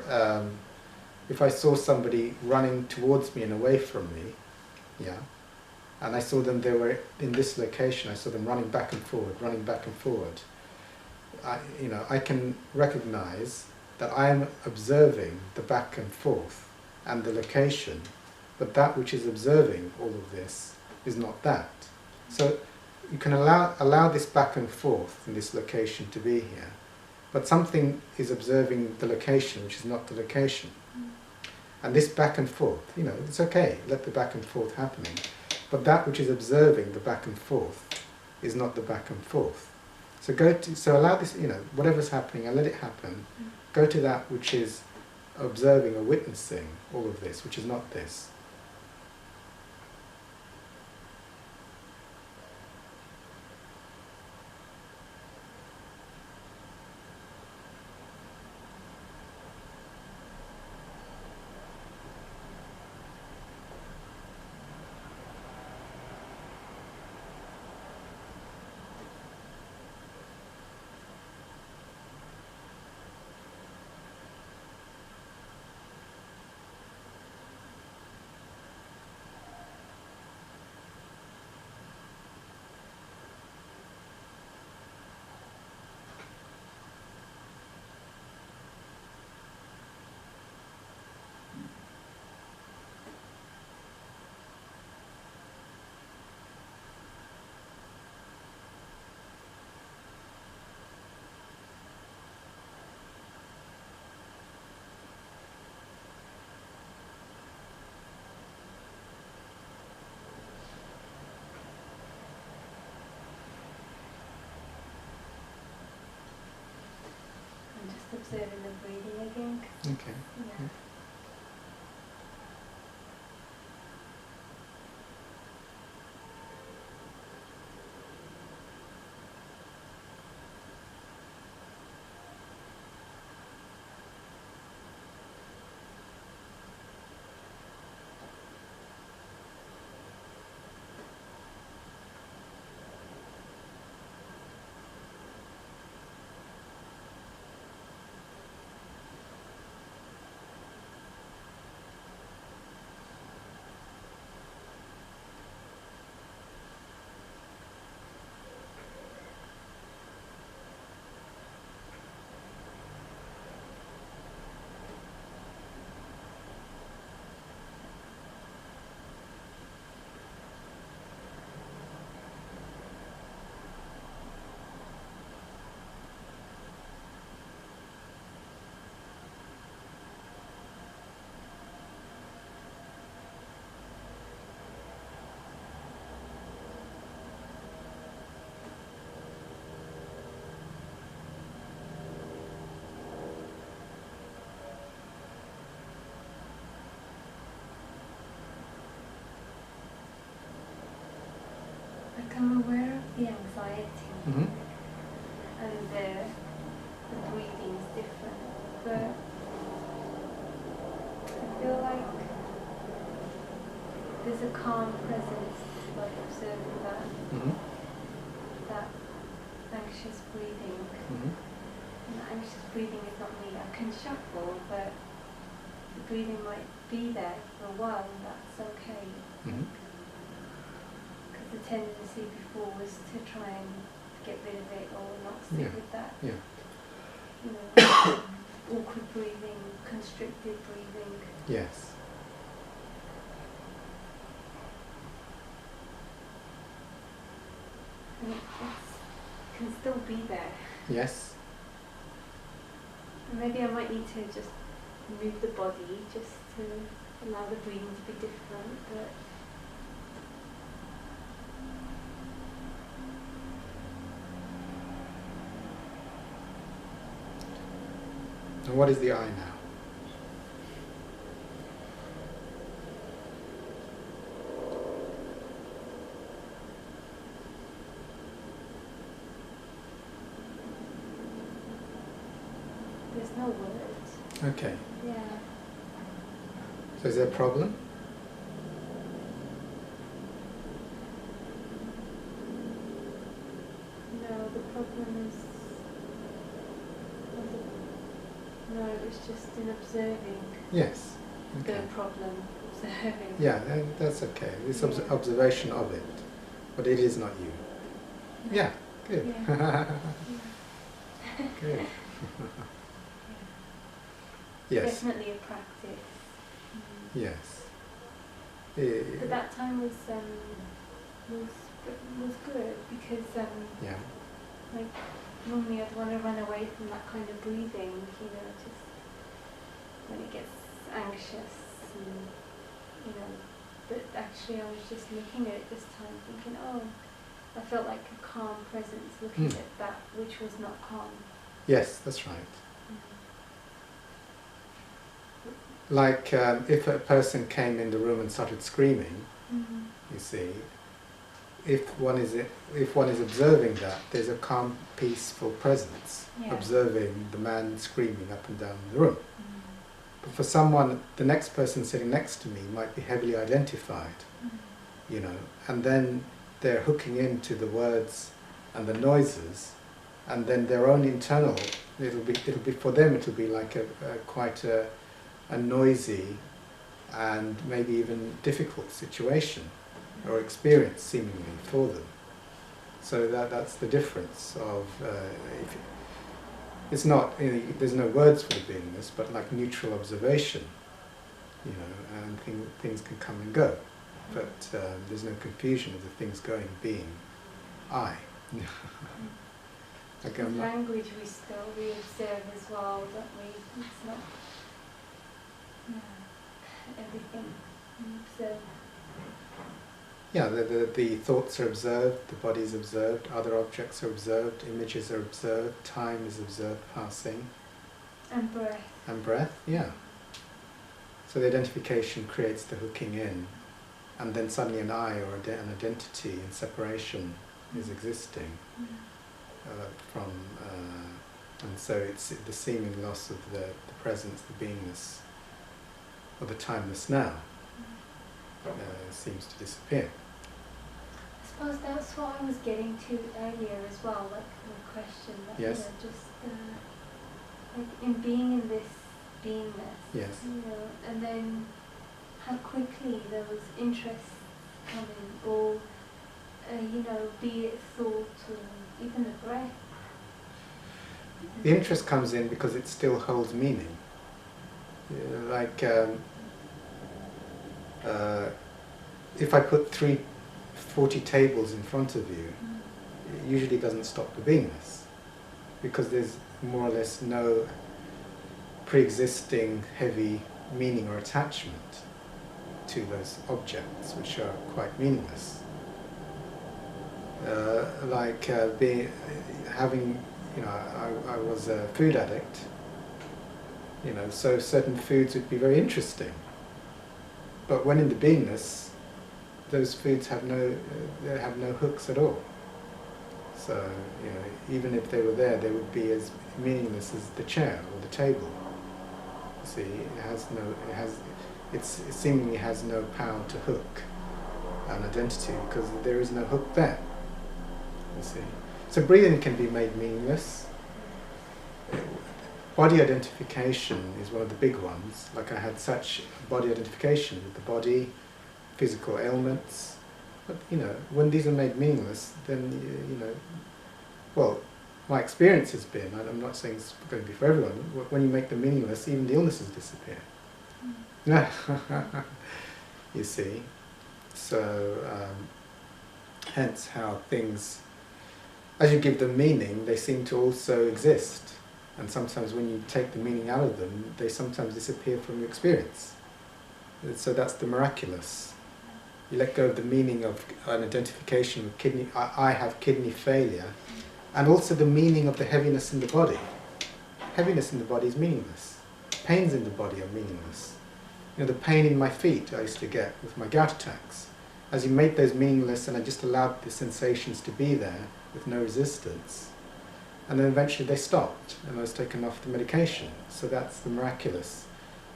somebody running towards me and away from me, yeah, and I saw them, they were in this location. I saw them running back and forward, running back and forward. I can recognize that I am observing the back and forth and the location, but that which is observing all of this is not that. So you can allow this back and forth in this location to be here, but something is observing the location which is not the location. And this back and forth, it's okay, let the back and forth happening, but that which is observing the back and forth is not the back and forth. So allow this, whatever's happening, and let it happen. Go to that which is observing or witnessing all of this, which is not this. Observing the breathing again. Okay. Yeah. Become aware of the anxiety, and the breathing is different, but I feel like there's a calm presence, like observing that anxious breathing. And the anxious breathing is not me. I can shuffle, but the breathing might be there for a while, and that's okay. The tendency before was to try and get rid of it or not sit with that. Awkward breathing, constricted breathing. Yes. And it can still be there. Yes. And maybe I might need to just move the body just to allow the breathing to be different. But and what is the I now? there's no words. Okay. Yeah. So is there a problem? problem is, no, it was just in observing Yes. the Okay. problem, observing. Yeah, that's okay. It's observation of it, but it is not you. Yeah, good. Yeah. Good. Yes. Definitely a practice. Yes. But that time was good because Yeah. like normally I'd want to run away from that kind of breathing, just when it gets anxious and but actually I was just looking at it this time thinking, oh, I felt like a calm presence looking at that which was not calm. Yes, that's right. Like if a person came in the room and started screaming, you see, if one is observing that, there's a calm, peaceful presence, observing the man screaming up and down the room. But for someone, the next person sitting next to me might be heavily identified, and then they're hooking into the words and the noises, and then their own internal, it'll be for them, it'll be like quite a noisy and maybe even difficult situation or experience seemingly for them. So that's the difference of it's not, there's no words for the beingness, but like neutral observation, and things can come and go, but there's no confusion of the things going being I. Like language we observe as well, don't we? It's not everything we observe. Yeah, the thoughts are observed, the body is observed, other objects are observed, images are observed, time is observed passing. And breath. And breath, yeah. So the identification creates the hooking in, and then suddenly an I or an identity and separation is existing and so it's the seeming loss of the presence, the beingness, or the timeless now. Seems to disappear. I suppose that's what I was getting to earlier as well, like the question that yes. Like in being in this beingness, yes. And then how quickly those interests come in, or be it thought or even a breath. The interest comes in because it still holds meaning. Like if I put 40 tables in front of you, it usually doesn't stop the beingness, because there's more or less no pre-existing heavy meaning or attachment to those objects, which are quite meaningless. I was a food addict, so certain foods would be very interesting. But when in the beingness, those foods have no hooks at all. So even if they were there, they would be as meaningless as the chair or the table. You see, it seemingly has no power to hook an identity because there is no hook there. You see, so breathing can be made meaningless. Body identification is one of the big ones. Like I had such body identification with the body, physical ailments. But when these are made meaningless, then well, my experience has been, and I'm not saying it's going to be for everyone, when you make them meaningless, even the illnesses disappear. You see, so hence how things, as you give them meaning, they seem to also exist. And sometimes when you take the meaning out of them, they sometimes disappear from your experience. So that's the miraculous. You let go of the meaning of an identification with kidney, I have kidney failure, and also the meaning of the heaviness in the body. Heaviness in the body is meaningless. Pains in the body are meaningless. The pain in my feet I used to get with my gout attacks. As you made those meaningless and I just allowed the sensations to be there with no resistance, and then eventually they stopped and I was taken off the medication. So that's the miraculous.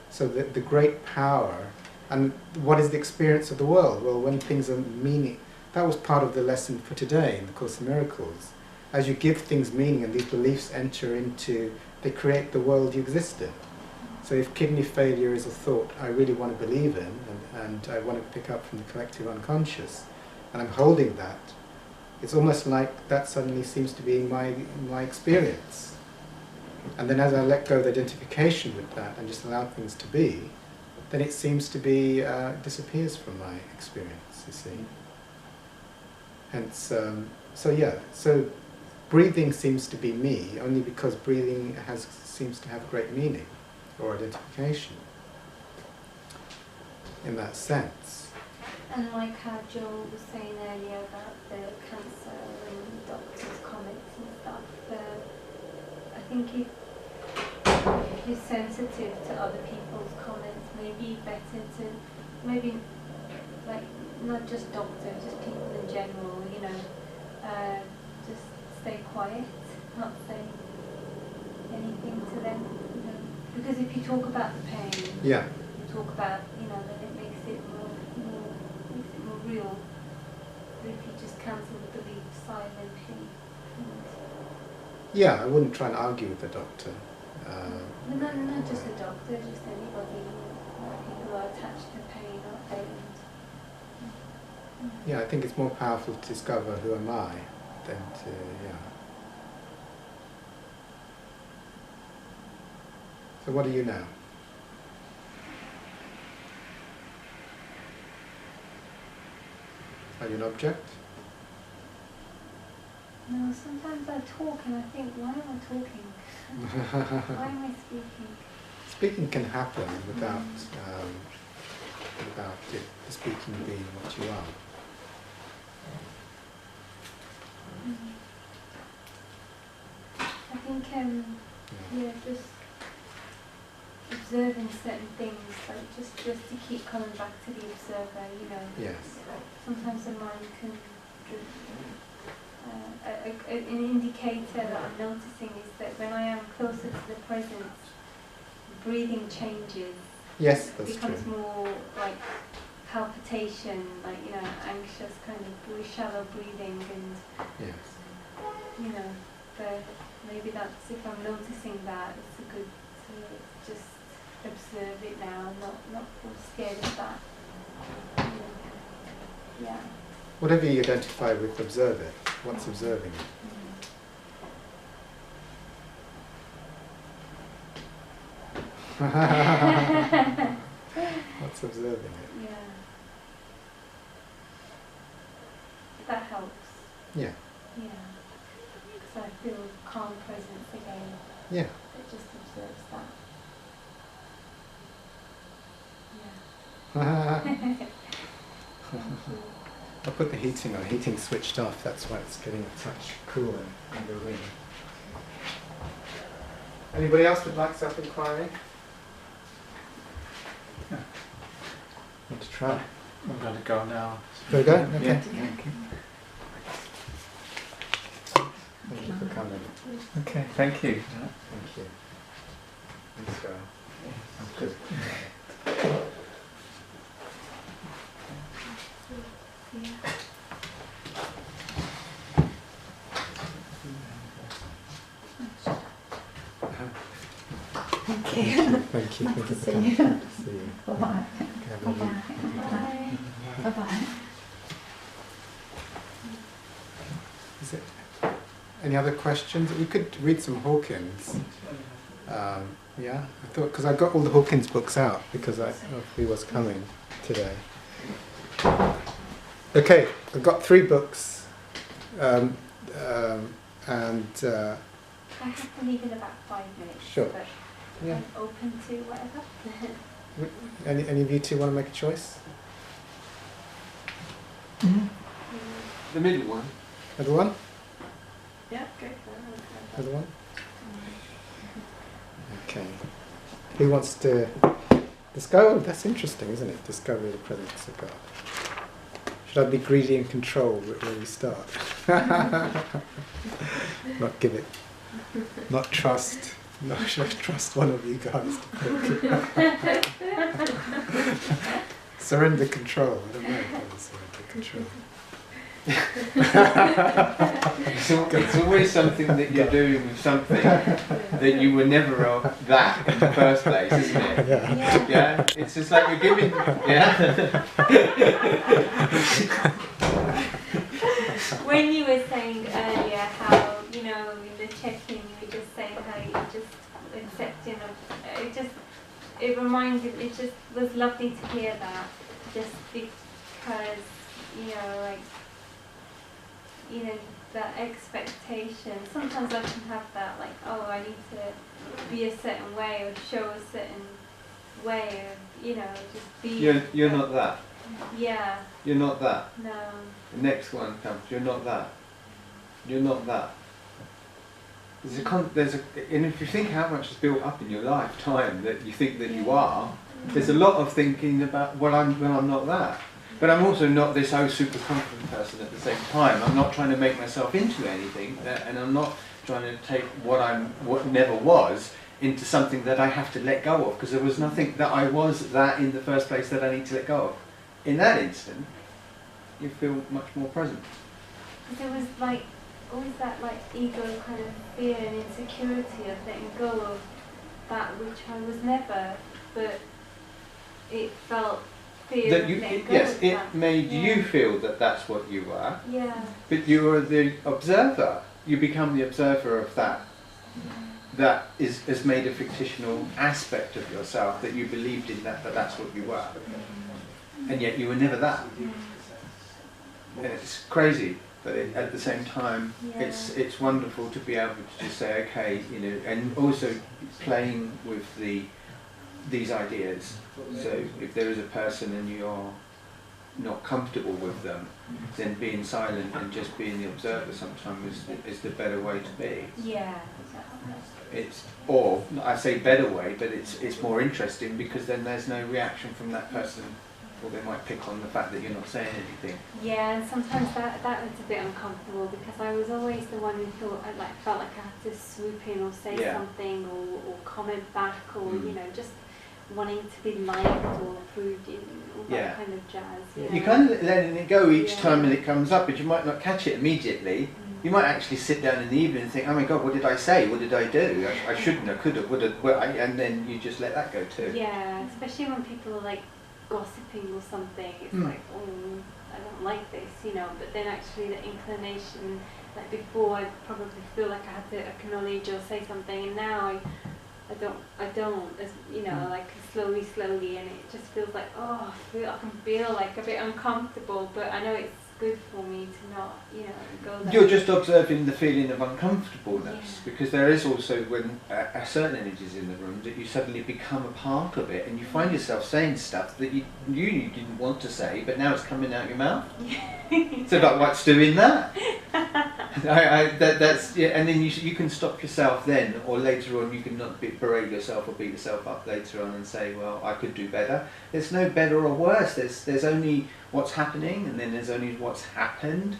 So the great power, and what is the experience of the world? Well, when things are meaning, that was part of the lesson for today in the Course in Miracles. as you give things meaning and these beliefs enter into, they create the world you exist in. So if kidney failure is a thought I really want to believe in, and I want to pick up from the collective unconscious, and I'm holding that, it's almost like that suddenly seems to be my experience. And then as I let go of the identification with that and just allow things to be, then it seems to be, disappears from my experience, you see. Hence, so breathing seems to be me only because breathing seems to have great meaning or identification in that sense. And like how Joel was saying earlier about the cancer and doctors' comments and stuff, I think if you're sensitive to other people's comments, maybe better to, maybe like not just doctors, just people in general, you know, just stay quiet, not say anything to them, you know. Because if you talk about the pain, Yeah. you talk about, you know, then it makes it more real. But if you just cancel the belief silently. Yeah, I wouldn't try and argue with the doctor. Not just a doctor, just anybody. People who are attached to pain or pain. Yeah, I think it's more powerful to discover who am I than to, yeah. So what are you now? Are you an object? No, sometimes I talk and I think, why am I talking? Why am I speaking? Speaking can happen without the speaking being what you are. I think, just observing certain things, like just to keep coming back to the observer, you know. Yes. Sometimes the mind can an indicator that I'm noticing is that when I am closer to the present, breathing changes. Yes, that's It becomes true. more like palpitation, like, you know, anxious, kind of really shallow breathing, and Yes. you know, maybe that's, if I'm noticing that, it's a good to just observe it now, not feel scared of that. Yeah. Whatever you identify with, observe it. What's observing it? What's observing it? Yeah. That helps. Yeah. Yeah. Because I feel calm presence again. Yeah. It just observes that. Yeah. I'll put the heating on. Heating switched off. That's why it's getting a touch cooler in the room. Anybody else would like self-enquiry? Yeah. Want to try? I'm going to go now. Go. Okay. Yeah. Thank you for coming. Okay, thank you. Thank you. Thanks, Sarah. Good. Thank you. Thank you. Nice Thank to you for see coming. you. Good to see you. Bye-bye. Okay, Bye-bye. Bye-bye. Bye-bye. Is it? Any other questions? We could read some Hawkins. Yeah, I thought, because I got all the Hawkins books out because he was coming today. Okay, I've got 3 books, and I have to leave in about 5 minutes. Sure. But yeah. I'm open to whatever. Any of you two want to make a choice? The middle one. Other one? Yeah, go for it. Other one? Okay. Who wants to discover? Oh, that's interesting, isn't it? Discover the presence of God. Should I be greedy and control when we start? Not give it. Not trust. No, should I trust one of you guys to pick? Surrender control. I don't know if I will surrender control. It's always something that you're doing with something that you were never that in the first place, isn't it? Yeah. Yeah? It's just like you're giving, yeah? When you were saying earlier how, you know, in the check-in you were just saying how you just accepting of, it reminded, it just was lovely to hear that, just because, you know, like, you know, that expectation, sometimes I can have that, like, oh, I need to be a certain way or show a certain way of, you know, just be. You're not that. Yeah. You're not that. No. The next one comes, you're not that. You're not that. And if you think how much is built up in your lifetime that you think that you are, there's a lot of thinking about, well, I'm not that. But I'm also not this super confident person at the same time. I'm not trying to make myself into anything, and I'm not trying to take what never was into something that I have to let go of, because there was nothing that I was that in the first place that I need to let go of. In that instant, you feel much more present. There was like always that like ego kind of fear and insecurity of letting go of that which I was never, but it felt fear That of you, letting go yes, of it that. made you feel that that's what you were, Yeah. but you were the observer. You become the observer of that. That is made a fictional aspect of yourself, that you believed in that that's what you were. And yet you were never that. And it's crazy, but at the same time, it's wonderful to be able to just say, okay, you know, and also playing with these ideas. So if there is a person and you're not comfortable with them, then being silent and just being the observer sometimes is the better way to be. Yeah. Or I say better way, but it's more interesting, because then there's no reaction from that person, or they might pick on the fact that you're not saying anything. Yeah, and sometimes that was a bit uncomfortable, because I was always the one who thought I felt like I had to swoop in or say something or comment back, or you know, just wanting to be liked or approved, all that kind of jazz. Yeah. You're kind of letting it go each time that it comes up, but you might not catch it immediately. You might actually sit down in the evening and think, oh my God, what did I say? What did I do? I shouldn't, I could have, would have, and then you just let that go too. Yeah, especially when people are like gossiping or something, it's like, oh, I don't like this, you know, but then actually the inclination, like before I probably feel like I had to acknowledge or say something, and now I don't, as, you know, like slowly, and it just feels like, oh, I can feel like a bit uncomfortable, but I know it's good for me to not, you know, go there. You're just observing the feeling of uncomfortableness, because there is also, when a certain energy is in the room, that you suddenly become a part of it, and you find yourself saying stuff that you didn't want to say, but now it's coming out your mouth. So like, what's doing that? That's and then you can stop yourself then, or later on you can not berate yourself or beat yourself up later on and say, well, I could do better. There's no better or worse. There's only what's happening, and then there's only what's happened,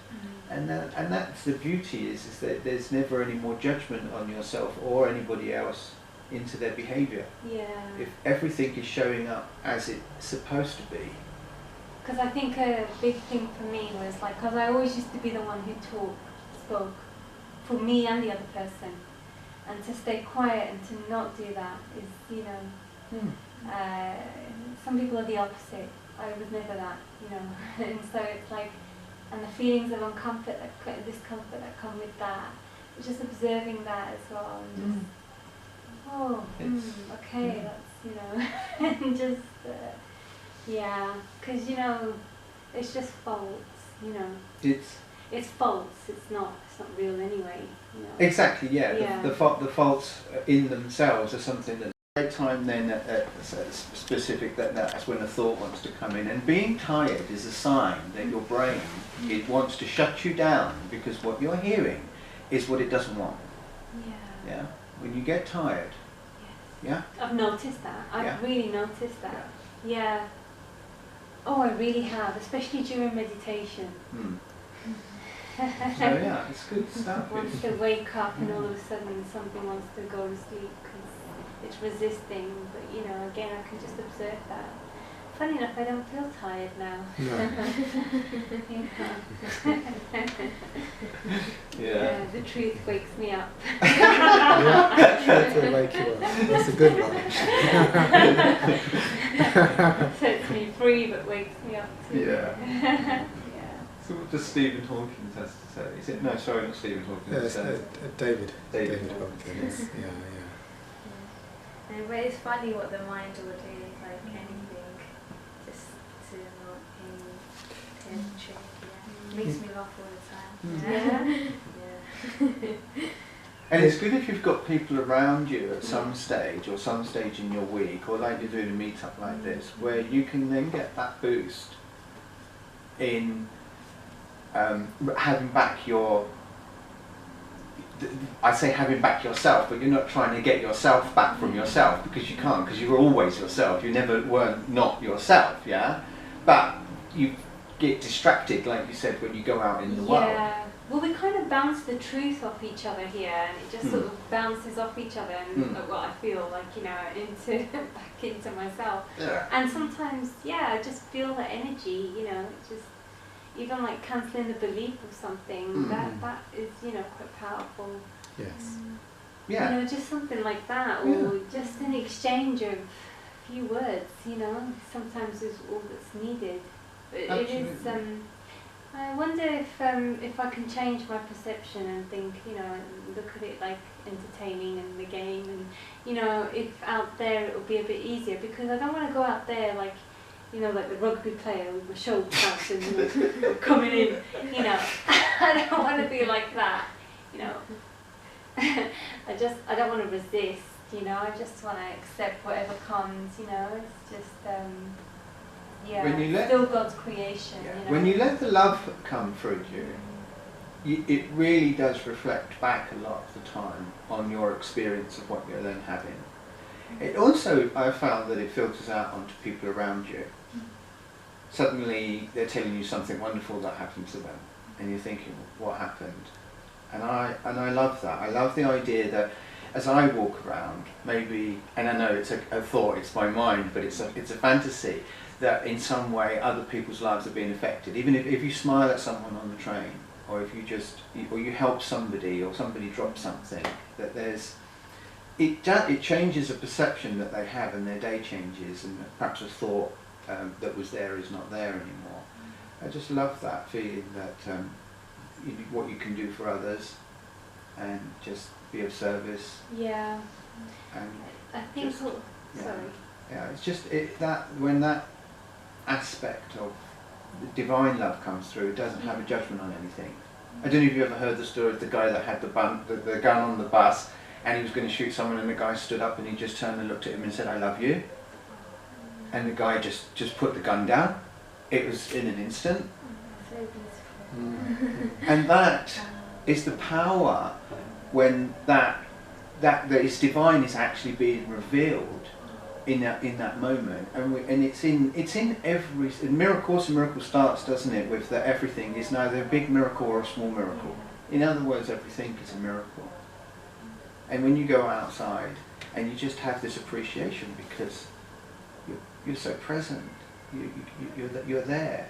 and that's the beauty is that there's never any more judgment on yourself or anybody else into their behaviour. Yeah. If everything is showing up as it's supposed to be. Because I think a big thing for me was like, because I always used to be the one who spoke for me and the other person, and to stay quiet and to not do that is, you know, some people are the opposite. I was never that, you know, and so it's like, and the feelings of discomfort that come with that, just observing that as well, and just, okay, that's, you know, and just, yeah, because, you know, it's just false, you know. It's false. It's not real anyway. You know. Exactly. Yeah. The faults in themselves are something that. Right time then specific that's when a thought wants to come in, and being tired is a sign that your brain it wants to shut you down, because what you're hearing is what it doesn't want. Yeah. When you get tired. Yes. Yeah. I've noticed that. I've really noticed that. Yeah. Oh, I really have, especially during meditation. So yeah, it's good stuff. Wants to wake up and all of a sudden something wants to go to sleep because it's resisting. But you know, again, I can just observe that. funny enough, I don't feel tired now. No. Yeah, the truth wakes me up. Yeah, truth will wake you up. That's a good one. Sets me free, but wakes me up too. Yeah. Yeah. So what does Stephen Hawkins has to say? Is it, no, sorry, not Stephen Hawkins. Yes, David David Hawkins. Yeah, But it's funny what the mind will do, like anything, just to not pay attention. Yeah. Makes me laugh all the time. Yeah. And it's good if you've got people around you at some stage or some stage in your week, or like you're doing a meetup like this, where you can then get that boost in having back your, I say having back yourself, but you're not trying to get yourself back from yourself, because you can't, because you were always yourself. You never were not yourself, yeah? But you get distracted, like you said, when you go out in the world. Yeah. Well, we kind of bounce the truth off each other here, and it just sort of bounces off each other, and well, I feel like, you know, into back into myself. Yeah. And sometimes, yeah, I just feel the energy, you know, it just even like cancelling the belief of something. That is, you know, quite powerful. yes. Yeah. You know, just something like that, or just an exchange of a few words. You know, sometimes is all that's needed. But it is. I wonder if I can change my perception and think, you know, look at it like entertaining and the game, and you know, if out there it will be a bit easier, because I don't want to go out there like, you know, like the rugby player with my shoulder pads and coming in, you know. I don't want to be like that, you know. I don't want to resist, you know. I just want to accept whatever comes, you know. It's just yeah, When you let- still God's creation. Yeah. You know? When you let the love come through you, it really does reflect back a lot of the time on your experience of what you're then having. It also, I've found that it filters out onto people around you. Suddenly they're telling you something wonderful that happened to them, and you're thinking, what happened? And I love that. I love the idea that as I walk around, maybe, and I know it's a thought, it's my mind, but it's a fantasy, that in some way other people's lives are being affected. Even if you smile at someone on the train, or if or you help somebody, or somebody drops something, that it changes a perception that they have, and their day changes, and perhaps a thought that was there is not there anymore. I just love that feeling that what you can do for others, and just be of service. Yeah. And I think. just- yeah. Sorry. Yeah, it's just that when that aspect of the divine love comes through, it doesn't have a judgment on anything. I don't know if you ever heard the story of the guy that had the gun on the bus, and he was going to shoot someone, and the guy stood up and he just turned and looked at him and said, "I love you." And the guy just put the gun down. It was in an instant. So beautiful. And that is the power when that is divine is actually being revealed in that moment, and it's in every Course in Miracles starts, doesn't it, with that everything is neither a big miracle or a small miracle. In other words, everything is a miracle. And when you go outside and you just have this appreciation because you're so present, you're there.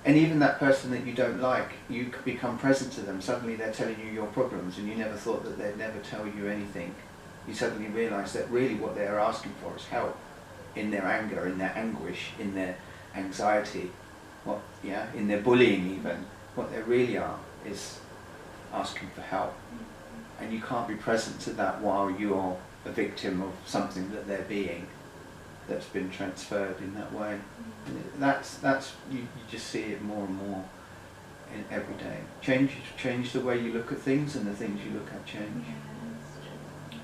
And even that person that you don't like, you become present to them. Suddenly they're telling you your problems, and you never thought that they'd never tell you anything. You suddenly realise that really what they're asking for is help in their anger, in their anguish, in their anxiety, in their bullying even. What they really are is asking for help. And you can't be present to that while you're a victim of something that they're being, that's been transferred in that way. And that's you just see it more and more in every day. Change the way you look at things, and the things you look at change.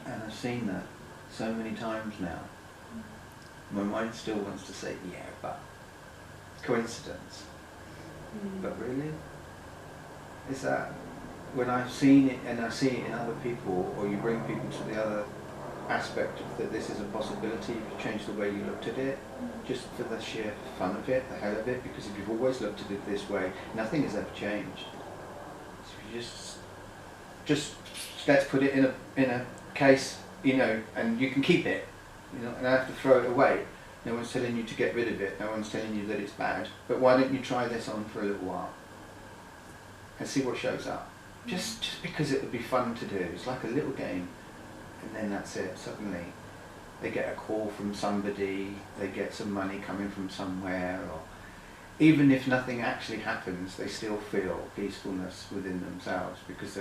And I've seen that so many times now. My mind still wants to say, yeah, but coincidence. But really? Is that when I've seen it and I see it in other people, or you bring people to the other aspect of that this is a possibility, you can change the way you looked at it, just for the sheer fun of it, the hell of it, because if you've always looked at it this way, nothing has ever changed. So if you just let's put it in a case, you know, and you can keep it, you know, and I have to throw it away. No one's telling you to get rid of it. No one's telling you that it's bad. But why don't you try this on for a little while and see what shows up? Just because it would be fun to do. It's like a little game, and then that's it. Suddenly they get a call from somebody, they get some money coming from somewhere, or even if nothing actually happens, they still feel peacefulness within themselves because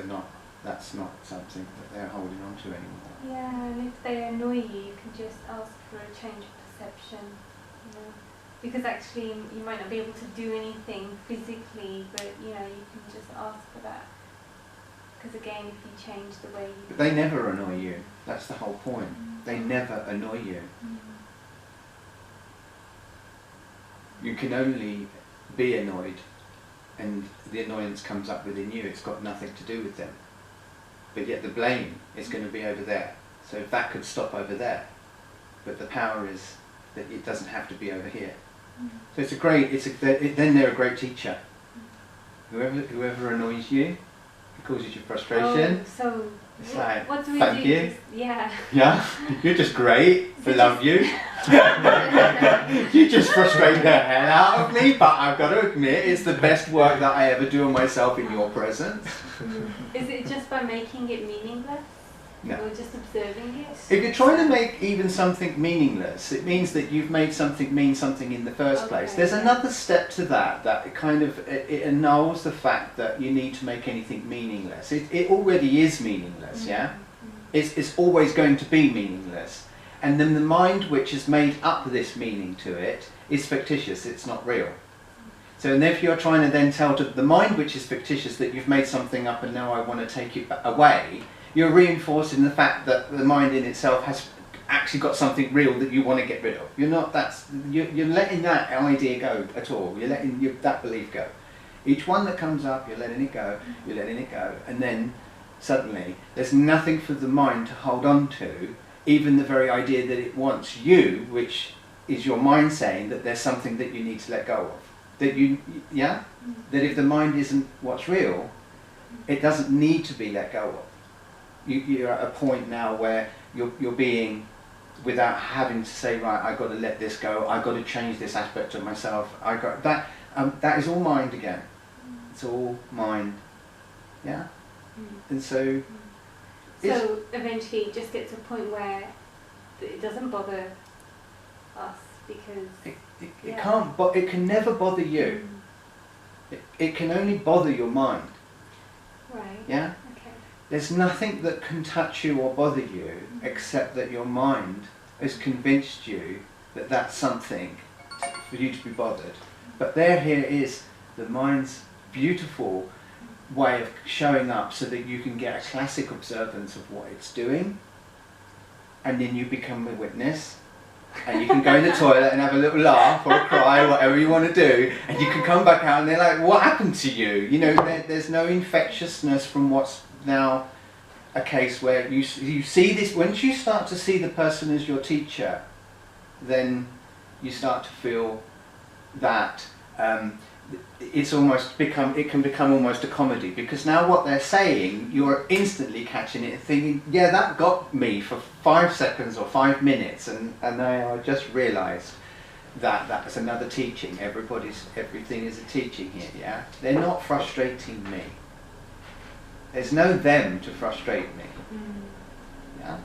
that's not something that they're holding on to anymore. Yeah, and if they annoy you, you can just ask for a change of perception. You know? Because actually you might not be able to do anything physically, but you can just ask for that. Because again, if you change the way you... But they never annoy you. That's the whole point. They never annoy you. You can only be annoyed, and the annoyance comes up within you. It's got nothing to do with them. But yet the blame is going to be over there. So if that could stop over there, but the power is that it doesn't have to be over here. So then they're a great teacher. Whoever annoys you, causes you frustration. Oh, so it's like, what do we thank do? you. Yeah. Yeah, you're just great. I love you. You just frustrate the hell out of me, but I've got to admit, it's the best work that I ever do on myself in your presence. Is it just by making it meaningless? No. Or just observing it? If you're trying to make even something meaningless, it means that you've made something mean something in the first place. There's another step to that it kind of it annuls the fact that you need to make anything meaningless. It already is meaningless, yeah? It's always going to be meaningless. And then the mind which has made up this meaning to it is fictitious, it's not real. So and if you're trying to then tell to the mind which is fictitious that you've made something up and now I want to take it away, you're reinforcing the fact that the mind in itself has actually got something real that you want to get rid of. You're letting that idea go at all. You're letting that belief go. Each one that comes up, you're letting it go, and then suddenly there's nothing for the mind to hold on to, even the very idea that it wants you, which is your mind saying that there's something that you need to let go of. That if the mind isn't what's real, it doesn't need to be let go of. You're at a point now where you're being, without having to say, right, I've got to let this go, I've got to change this aspect of myself, that is all mind again. It's all mind, yeah? And so... So eventually it just gets to a point where it doesn't bother us because... It can never bother you. It can only bother your mind. Right. Yeah? There's nothing that can touch you or bother you except that your mind has convinced you that that's something for you to be bothered. But here is the mind's beautiful way of showing up so that you can get a classic observance of what it's doing, and then you become a witness, and you can go in the toilet and have a little laugh or a cry, whatever you want to do, and you can come back out and they're like, what happened to you? There's no infectiousness from what's now a case where you see this. Once you start to see the person as your teacher, then you start to feel that it can become almost a comedy, because now what they're saying, you're instantly catching it and thinking, yeah, that got me for 5 seconds or 5 minutes, and I just realised that that's another teaching. Everything is a teaching here, yeah? They're not frustrating me. There's no them to frustrate me. Yeah?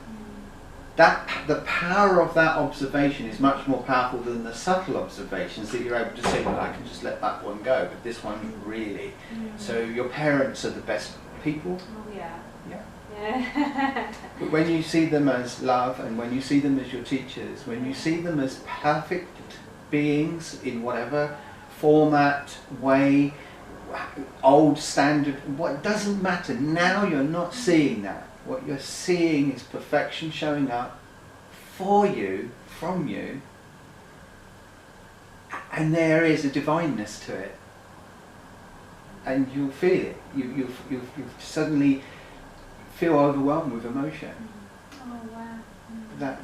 The power of that observation is much more powerful than the subtle observations that you're able to say, well, I can just let that one go, but this one really. So your parents are the best people. Oh, yeah. Yeah. But when you see them as love, and when you see them as your teachers, when you see them as perfect beings in whatever format, way, old standard, what doesn't matter. Now you're not seeing that. What you're seeing is perfection showing up for you, from you, and there is a divineness to it, and you'll feel it. You suddenly feel overwhelmed with emotion. Oh wow! That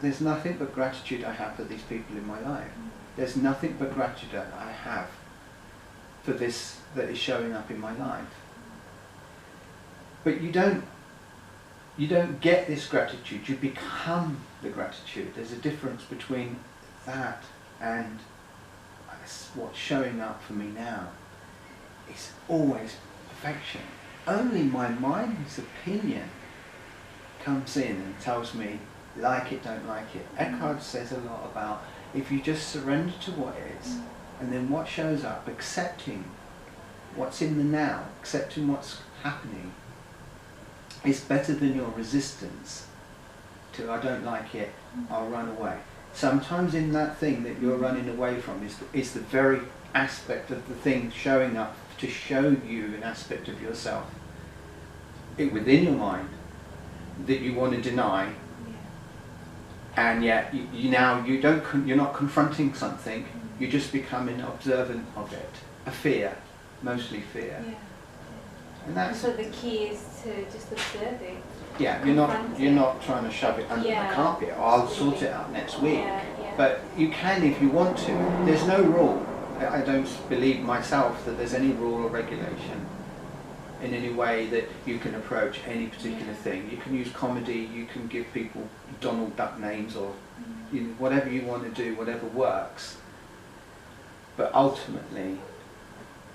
there's nothing but gratitude I have for these people in my life. There's nothing but gratitude that I have for this that is showing up in my life. But you don't you don't get this gratitude, you become the gratitude. There's a difference between that and what's showing up for me now. It's always perfection. Only my mind's opinion comes in and tells me, like it, don't like it. Eckhart says a lot about if you just surrender to what is, and then what shows up, accepting what's in the now, accepting what's happening, is better than your resistance to I don't like it, I'll run away. Sometimes in that thing that you're running away from is the very aspect of the thing showing up to show you an aspect of yourself within your mind that you want to deny, and yet you're not confronting something, you're just becoming observant of it. A fear, mostly fear. Yeah. And that's So the key is to just observe it. yeah, you're not trying to shove it under the carpet. Oh, I'll sort it out next week. Yeah, yeah. But you can if you want to. There's no rule. I don't believe myself that there's any rule or regulation in any way that you can approach any particular thing. You can use comedy, you can give people Donald Duck names, or whatever you want to do, whatever works. But ultimately,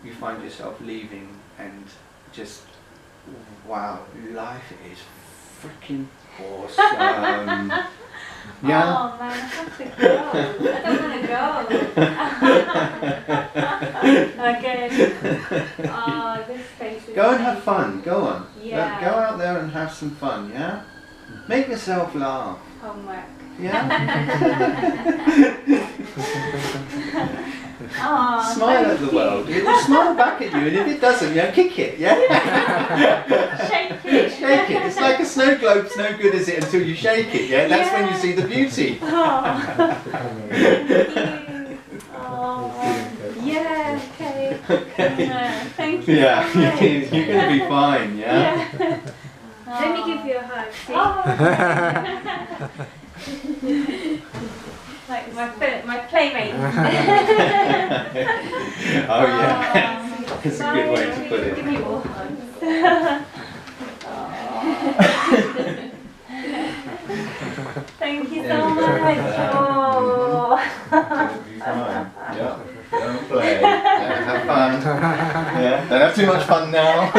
you find yourself leaving and just, wow, life is freaking awesome. Yeah. Oh man, I have to go. I don't want to go. Okay. Oh, this space is Go and have fun, go on. Yeah. Go out there and have some fun, yeah? Make yourself laugh. Homework. Yeah? Oh, Smile at the world. It will smile back at you, and if it doesn't, kick it, yeah? Shake it. Shake it. It's like a snow globe's no good, is it, until you shake it, yeah? That's when you see the beauty. Oh. Oh. Yeah, okay. Thank you Yeah, so much. you're going to be fine, yeah? Let me give you a hug. See? Like my playmate. Oh yeah, that's a good way to put it. Give me more hugs. Thank you so much. Oh. It'll be fine. Yeah. Don't play. Yeah, have fun. Yeah. Don't have too much fun now.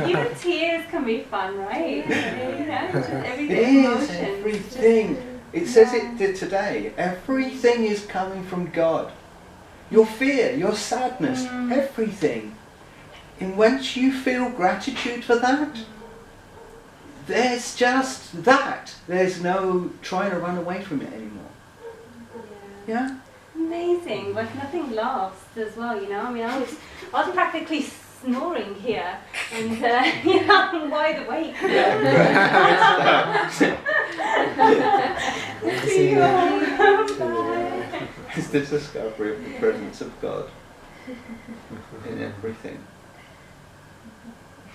Even tears can be fun, right? Just everything. It is emotions, everything. It says it did today. Everything is coming from God. Your fear, your sadness, everything. And once you feel gratitude for that, there's just that. There's no trying to run away from it anymore. Yeah? Amazing. Like nothing lasts as well, I mean, I was practically snoring here, and I'm wide awake. See you. Bye. It's the discovery of the presence of God in everything.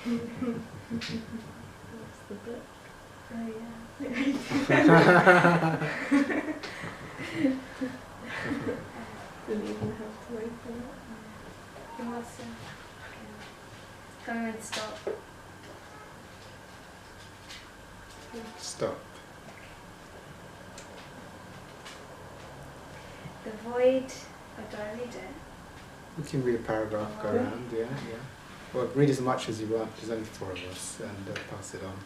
What's the book? Oh yeah. Didn't even have to wait for that. Awesome. Go and stop. Stop. The void. Oh, do I read it? You can read a paragraph, go around, yeah. Well, read as much as you want, there's only 4 of us, and pass it on.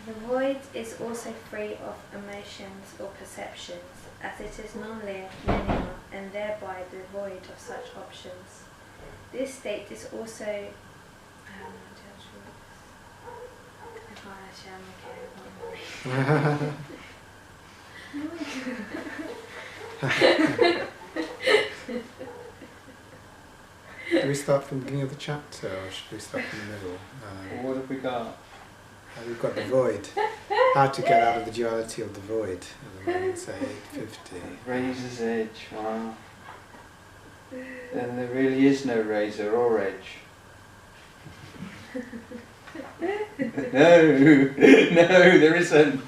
The void is also free of emotions or perceptions, as it is non-linear and thereby devoid of such options. This state is also... Do we start from the beginning of the chapter, or should we start from the middle? What have we got? We've got the void. How to get out of the duality of the void. Say 850. Razor's edge, wow. Then there really is no razor or edge. No, there isn't.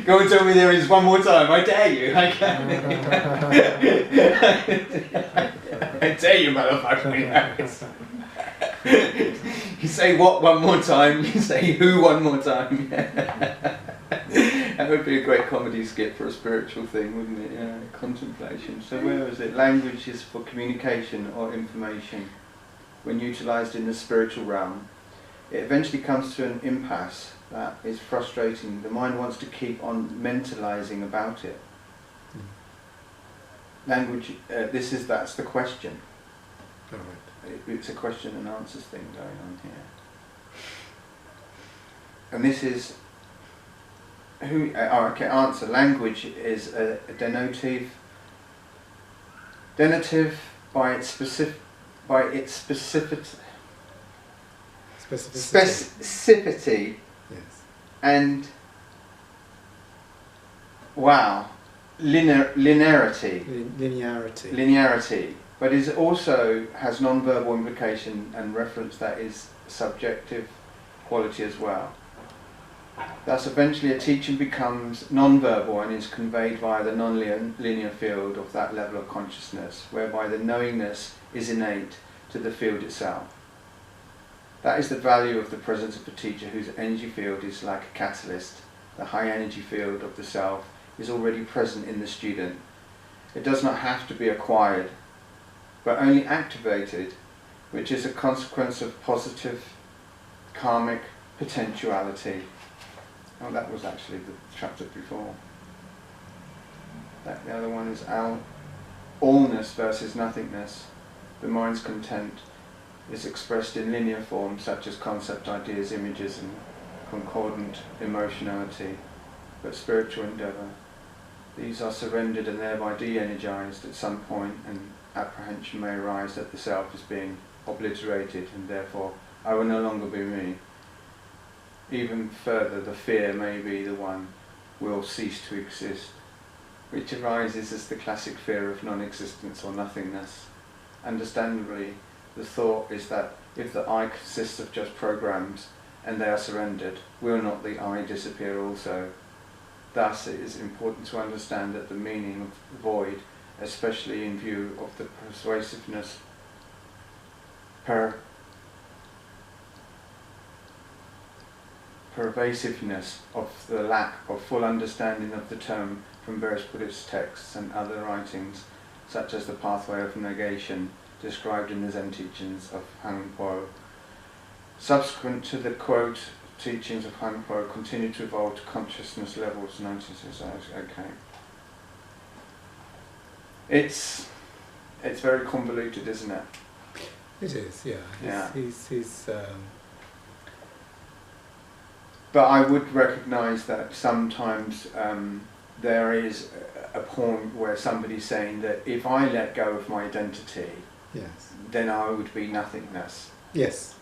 Go and tell me there is one more time. I dare you. I dare you, motherfucker. You say what one more time, you say who one more time. That would be a great comedy skit for a spiritual thing, wouldn't it? Yeah, contemplation. So where is it? Language is for communication or information. When utilised in the spiritual realm, it eventually comes to an impasse that is frustrating. The mind wants to keep on mentalising about it. Language, that's the question. All right. It's a question and answers thing going on here. And this is answer. Language is a denotative by its specificity Yes. and linearity, but it also has non-verbal implication and reference that is subjective quality as well. Thus, eventually a teaching becomes non-verbal and is conveyed via the non-linear field of that level of consciousness, whereby the knowingness is innate to the field itself. That is the value of the presence of a teacher whose energy field is like a catalyst. The high energy field of the self is already present in the student. It does not have to be acquired, but only activated, which is a consequence of positive karmic potentiality. Oh, that was actually the chapter before. The other one is allness versus nothingness. The mind's content is expressed in linear forms such as concept, ideas, images and concordant emotionality, but spiritual endeavour. These are surrendered and thereby de-energized at some point, and apprehension may arise that the self is being obliterated and therefore I will no longer be me. Even further, the fear may be the one will cease to exist, which arises as the classic fear of non-existence or nothingness. Understandably, the thought is that if the I consists of just programs and they are surrendered, will not the I disappear also? Thus, it is important to understand that the meaning of void, especially in view of the pervasiveness of the lack of full understanding of the term from various Buddhist texts and other writings, such as the pathway of negation described in the Zen teachings of Han Po. Subsequent to the quote, teachings of Han Po continue to evolve to consciousness levels 1960s. Okay. It's very convoluted, isn't it? It is, yeah. He's But I would recognise that sometimes there is a point where somebody's saying that if I let go of my identity, yes, then I would be nothingness. yes,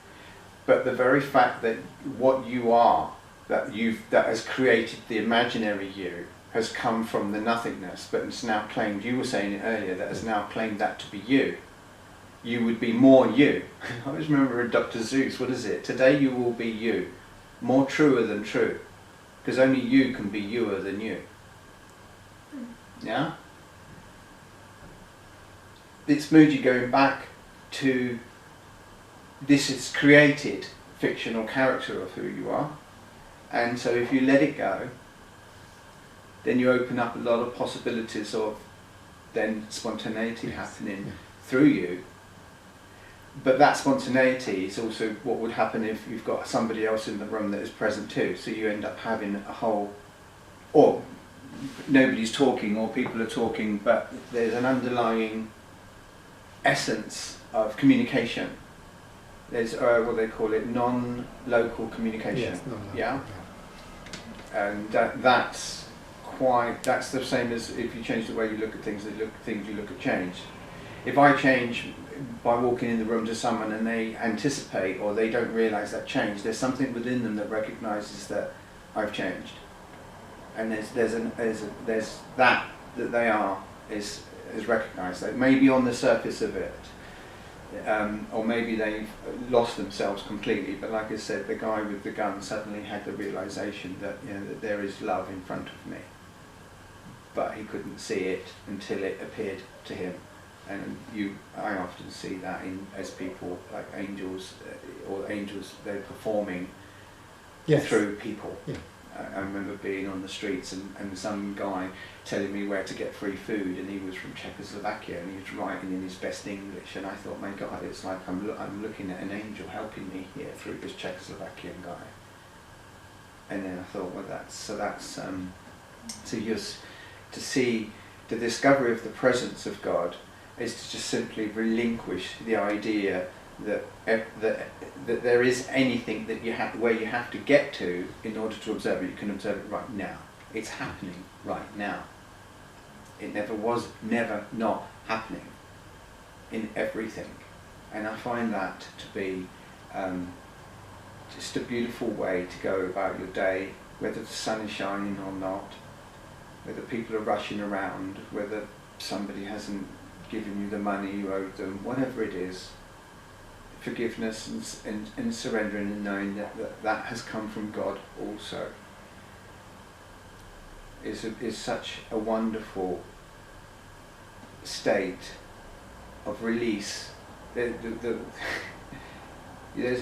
But the very fact that what you are, that has created the imaginary you, has come from the nothingness, but it's now claimed, you were saying it earlier, that has now claimed that to be you. You would be more you. I always remember Dr. Seuss, what is it? Today you will be you. More truer than true. Because only you can be youer than you. Yeah? It's Moody going back to this is created fictional character of who you are, and so if you let it go, then you open up a lot of possibilities of then spontaneity happening through you. But that spontaneity is also what would happen if you've got somebody else in the room that is present too, so you end up having a whole, or nobody's talking or people are talking, but there's an underlying essence of communication. There's what they call it, non-local communication. yes, no. Yeah, and that's the same as if you change the way you look at things, you look at change. If I change by walking in the room to someone and they anticipate or they don't realise that change, there's something within them that recognises that I've changed, and there's that they are is recognised. That maybe on the surface of it. Or maybe they've lost themselves completely, but like I said, the guy with the gun suddenly had the realization that, you know, that there is love in front of me, but he couldn't see it until it appeared to him. And I often see that as people like angels, or angels, they're performing through people. Yeah. I remember being on the streets and some guy telling me where to get free food, and he was from Czechoslovakia, and he was writing in his best English, and I thought, my God, it's like I'm looking at an angel helping me here through this Czechoslovakian guy. And then I thought, well, to see the discovery of the presence of God is to just simply relinquish the idea that there is anything that where you have to get to in order to observe it. You can observe it right now. It's happening right now. It never was, never not happening in everything. And I find that to be just a beautiful way to go about your day, whether the sun is shining or not, whether people are rushing around, whether somebody hasn't given you the money you owed them, whatever it is. Forgiveness and surrendering and knowing that has come from God also is such a wonderful state of release. There's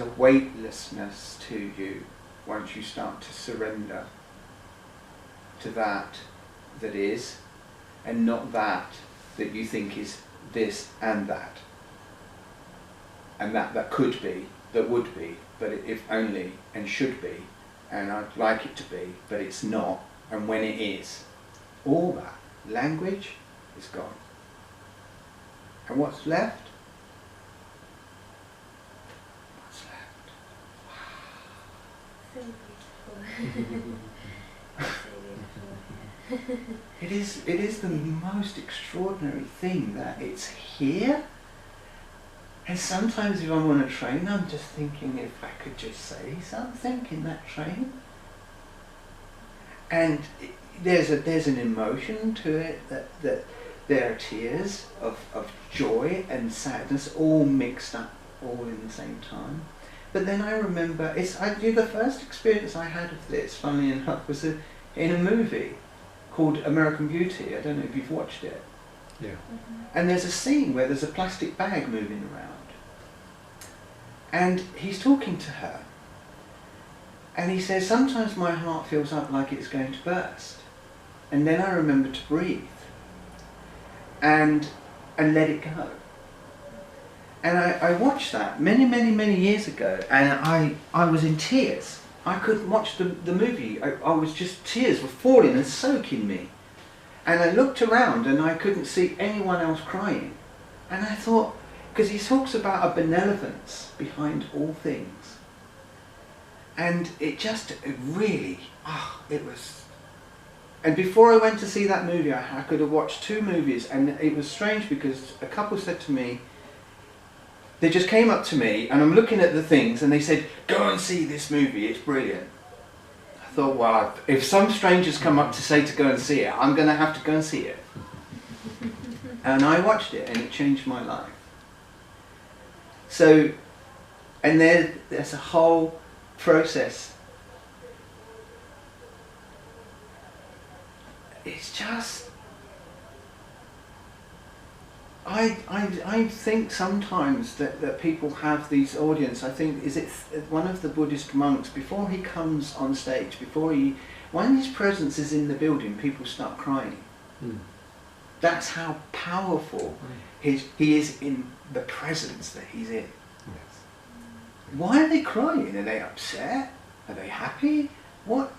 a weightlessness to you once you start to surrender to that is, and not that you think is this and that. And that could be, that would be, but if only, and should be, and I'd like it to be, but it's not, and when it is, all that language is gone. And what's left? What's left? So beautiful. So beautiful. It is the most extraordinary thing that it's here. And sometimes if I'm on a train, I'm just thinking if I could just say something in that train. And there's an emotion to it, that there are tears of joy and sadness all mixed up, all in the same time. But then I remember, the first experience I had of this, funnily enough, was in a movie called American Beauty. I don't know if you've watched it. Yeah. Mm-hmm. And there's a scene where there's a plastic bag moving around. And he's talking to her. And he says, sometimes my heart feels like it's going to burst. And then I remember to breathe. And let it go. And I watched that many years ago. And I was in tears. I couldn't watch the movie. I was just, tears were falling and soaking me. And I looked around and I couldn't see anyone else crying. And I thought, because he talks about a benevolence behind all things. And it really, it was... And before I went to see that movie, I could have watched 2 movies, and it was strange because a couple said to me, they just came up to me, and I'm looking at the things, and they said, go and see this movie, it's brilliant. I thought, well, if some strangers come up to say to go and see it, I'm going to have to go and see it. And I watched it, and it changed my life. So, and there's a whole process. It's just, I think sometimes that people have these audience. I think, is it one of the Buddhist monks, before he comes on stage, when his presence is in the building, people start crying. Mm. That's how powerful he is in the presence that he's in. Yes. Why are they crying? Are they upset? Are they happy? What?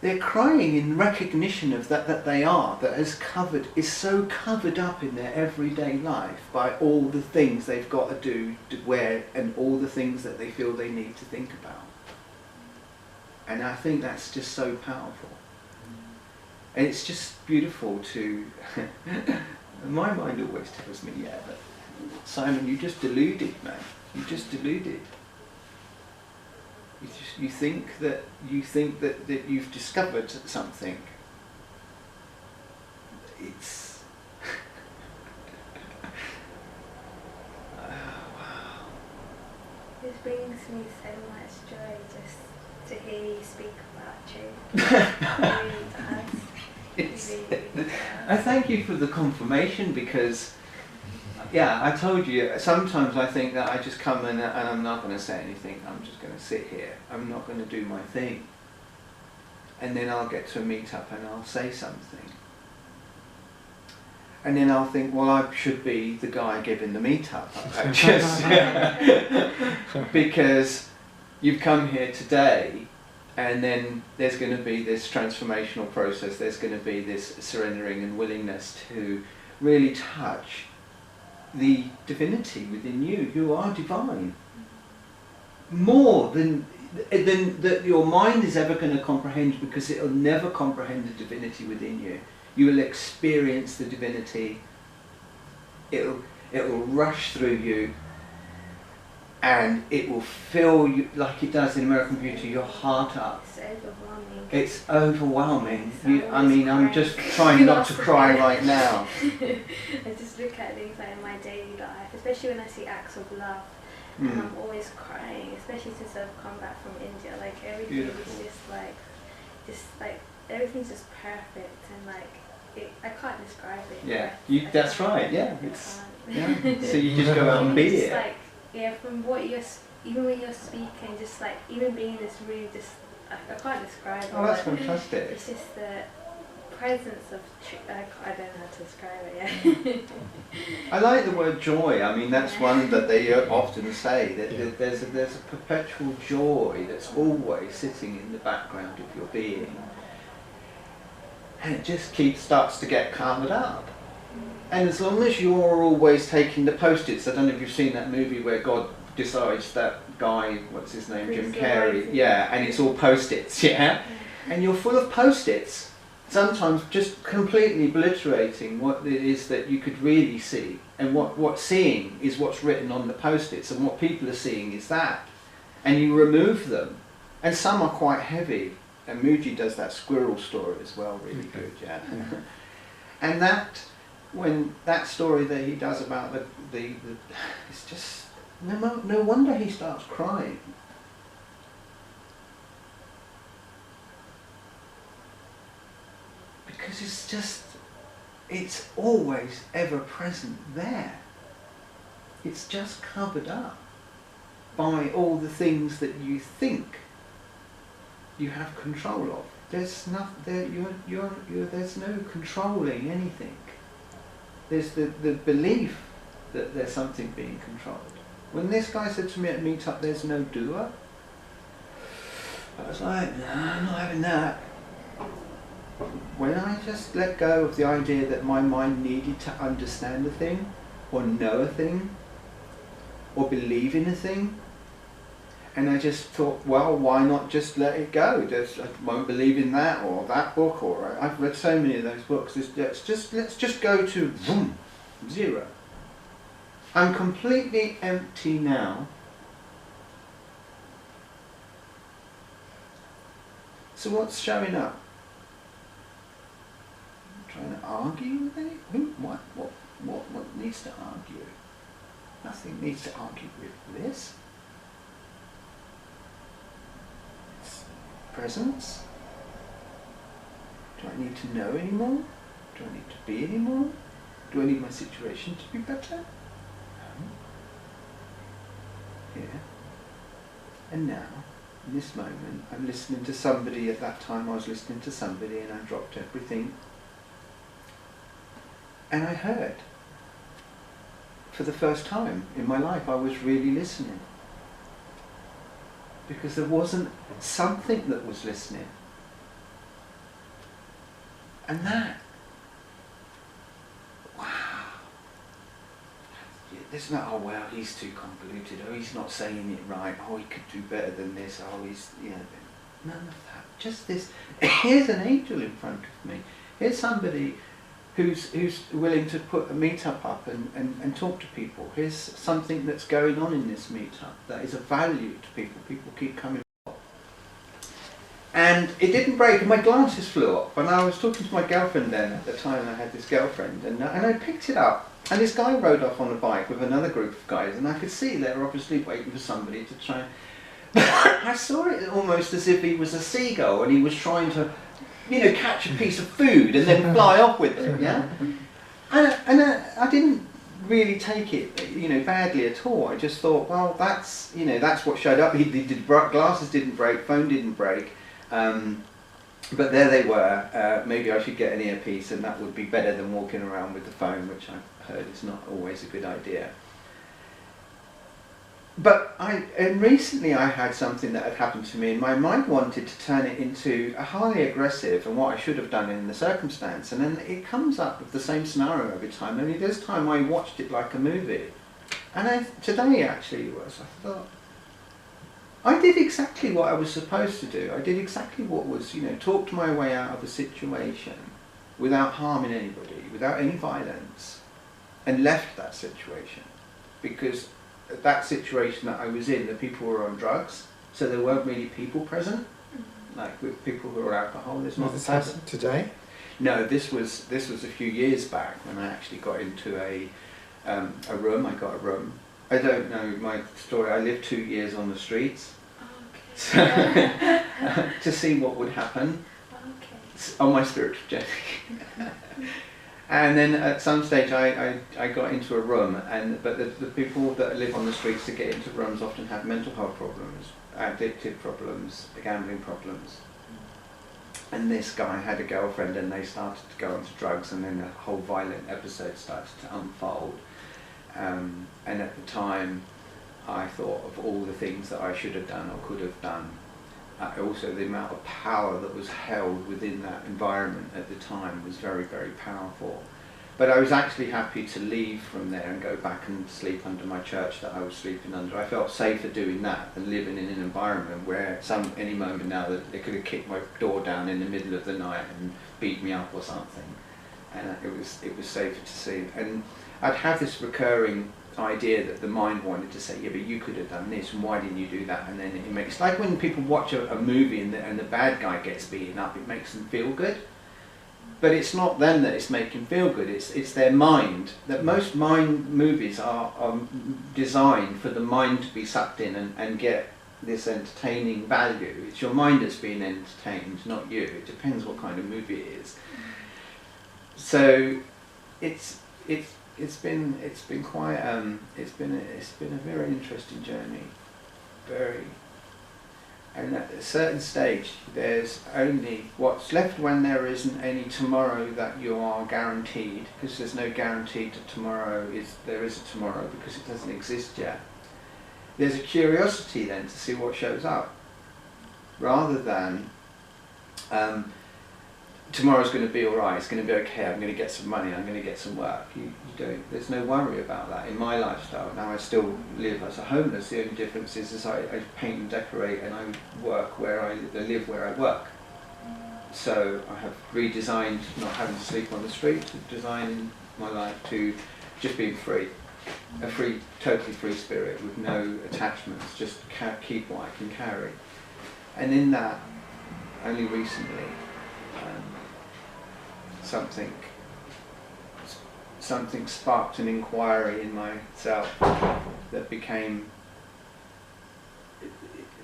They're crying in recognition of that they are, that is so covered up in their everyday life by all the things they've got to do, and all the things that they feel they need to think about. And I think that's just so powerful. And it's just beautiful to... My mind always tells me, yeah, but Simon, you just deluded, man. You just deluded. You think that you've discovered something. It's... wow. It brings me so much joy just to hear you speak about truth. It really does. It really does. I thank you for the confirmation, because yeah, I told you, sometimes I think that I just come in and I'm not going to say anything, I'm just going to sit here, I'm not going to do my thing. And then I'll get to a meet-up and I'll say something. And then I'll think, well, I should be the guy giving the meet-up. Because you've come here today, and then there's going to be this transformational process, there's going to be this surrendering and willingness to really touch the divinity within you. You are divine. More than that your mind is ever going to comprehend, because it will never comprehend the divinity within you. You will experience the divinity. It will rush through you, and it will fill you like it does in American Beauty, your heart up. It's overwhelming. It's overwhelming. It's I mean, I'm just trying not to cry right now. I just look at things like in my daily life, especially when I see acts of love, and I'm always crying, especially since I've come back from India. Like everything Beautiful. is just like everything's just perfect, and like I can't describe it. Yeah, That's right. Yeah, can't. So you just go out and be just it. like, yeah, from what even when you're speaking, just like even being in this room, just I can't describe it. Oh, that's but fantastic. it's just the presence of I don't know how to describe it. Yeah. I like the word joy. I mean, that's one that they often say, that there's a perpetual joy that's always sitting in the background of your being, and it just starts to get covered up. And as long as you're always taking the post-its, I don't know if you've seen that movie where God decides that guy, what's his name, Jim Carrey, yeah, and it's all post-its, yeah, and you're full of post-its, sometimes just completely obliterating what it is that you could really see, and what's seeing is what's written on the post-its, and what people are seeing is that, and you remove them, and some are quite heavy, and Mooji does that squirrel story as well, really good, yeah. And that, when that story that he does about the it's just, no wonder he starts crying. Because it's always ever present there. It's just covered up by all the things that you think you have control of. There's nothing. There's no controlling anything. There's the belief that there's something being controlled. When this guy said to me at meet-up, "There's no doer," I was like, "No, I'm not having that." When I just let go of the idea that my mind needed to understand a thing, or know a thing, or believe in a thing, and I just thought, well, why not just let it go? I won't believe in that or that book, or I've read so many of those books. Let's just go to boom, zero. I'm completely empty now. So what's showing up? Trying to argue with it? Who? What needs to argue? Nothing needs to argue with this. It's presence. Do I need to know anymore? Do I need to be anymore? Do I need my situation to be better? No. Here. And now, in this moment, I'm listening to somebody. At that time I was listening to somebody, and I dropped everything. And I heard. For the first time in my life, I was really listening. Because there wasn't something that was listening. And that, wow. There's not, oh well, he's too convoluted, oh he's not saying it right, oh he could do better than this, oh he's, you know, none of that. Just this, here's an angel in front of me. Here's somebody who's willing to put a meet-up up and talk to people. Here's something that's going on in this meet-up that is of value to people. People keep coming up. And it didn't break, and my glasses flew off. And I was talking to my girlfriend then, at the time I had this girlfriend, and I picked it up. And this guy rode off on a bike with another group of guys, and I could see they were obviously waiting for somebody to try. I saw it almost as if he was a seagull, and he was trying to, you know, catch a piece of food and then fly off with it, yeah? And I didn't really take it, badly at all. I just thought, well, that's what showed up. Glasses didn't break, phone didn't break, but there they were. Maybe I should get an earpiece, and that would be better than walking around with the phone, which I've heard is not always a good idea. But recently I had something that had happened to me, and my mind wanted to turn it into a highly aggressive and what I should have done in the circumstance. And then it comes up with the same scenario every time. Only this time I watched it like a movie. And today actually was, I thought, I did exactly what I was supposed to do. I did exactly what was, talked my way out of a situation without harming anybody, without any violence, and left that situation. Because that situation that I was in, the people were on drugs, so there weren't really people present, like with people who are alcohol. There's not. Was this happened today? No, this was a few years back when I actually got into a room. I got a room. I don't know my story. I lived 2 years on the streets, so, to see what would happen on my spiritual journey. And then at some stage I got into a room, but the people that live on the streets to get into rooms often have mental health problems, addictive problems, gambling problems. And this guy had a girlfriend, and they started to go onto drugs, and then a whole violent episode started to unfold. And at the time I thought of all the things that I should have done or could have done. Also the amount of power that was held within that environment at the time was very, very powerful. But I was actually happy to leave from there and go back and sleep under my church that I was sleeping under. I felt safer doing that than living in an environment where any moment now that they could have kicked my door down in the middle of the night and beat me up or something. And it was safer to see. And I'd have this recurring idea that the mind wanted to say, yeah, but you could have done this, and why didn't you do that? And then it makes, it's like when people watch a movie and the bad guy gets beaten up, it makes them feel good. But it's not them that it's making feel good, it's their mind. That most mind movies are designed for the mind to be sucked in and get this entertaining value. It's your mind that's being entertained, not you. It depends what kind of movie it is. So it's been a very interesting journey, and at a certain stage there's only what's left when there isn't any tomorrow that you are guaranteed, because there's no guarantee that there is a tomorrow because it doesn't exist yet. There's a curiosity then to see what shows up, rather than tomorrow's going to be alright, it's going to be okay, I'm going to get some money, I'm going to get some work. You don't, there's no worry about that. In my lifestyle now, I still live as a homeless. The only difference is I paint and decorate, and I work where I live where I work. So I have redesigned not having to sleep on the street, designing my life to just being free. A free, totally free spirit with no attachments, just keep what I can carry. And in that, only recently, something sparked an inquiry in myself that became,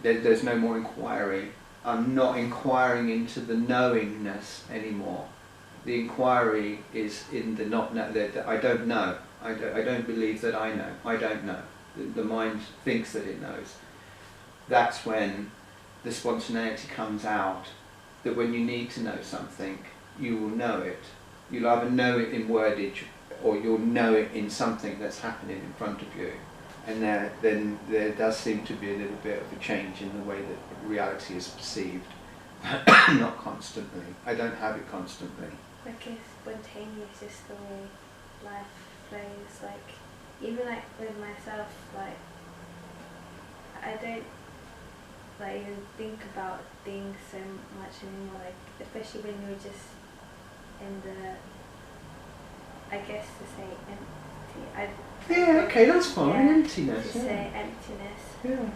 there's no more inquiry. I'm not inquiring into the knowingness anymore. The inquiry is in the not know, that I don't know. I don't believe that I know. I don't know. The mind thinks that it knows. That's when the spontaneity comes out, that when you need to know something, you will know it. You'll either know it in wordage, or you'll know it in something that's happening in front of you. And then there does seem to be a little bit of a change in the way that reality is perceived. Not constantly. I don't have it constantly. Like it's spontaneous, just the way life flows. Like even like with myself, like I don't like even think about things so much anymore. Like especially when you're just in the, I guess to say empty. Yeah, okay, that's fine. Yeah, Emptiness. to Yeah. say emptiness. Yeah.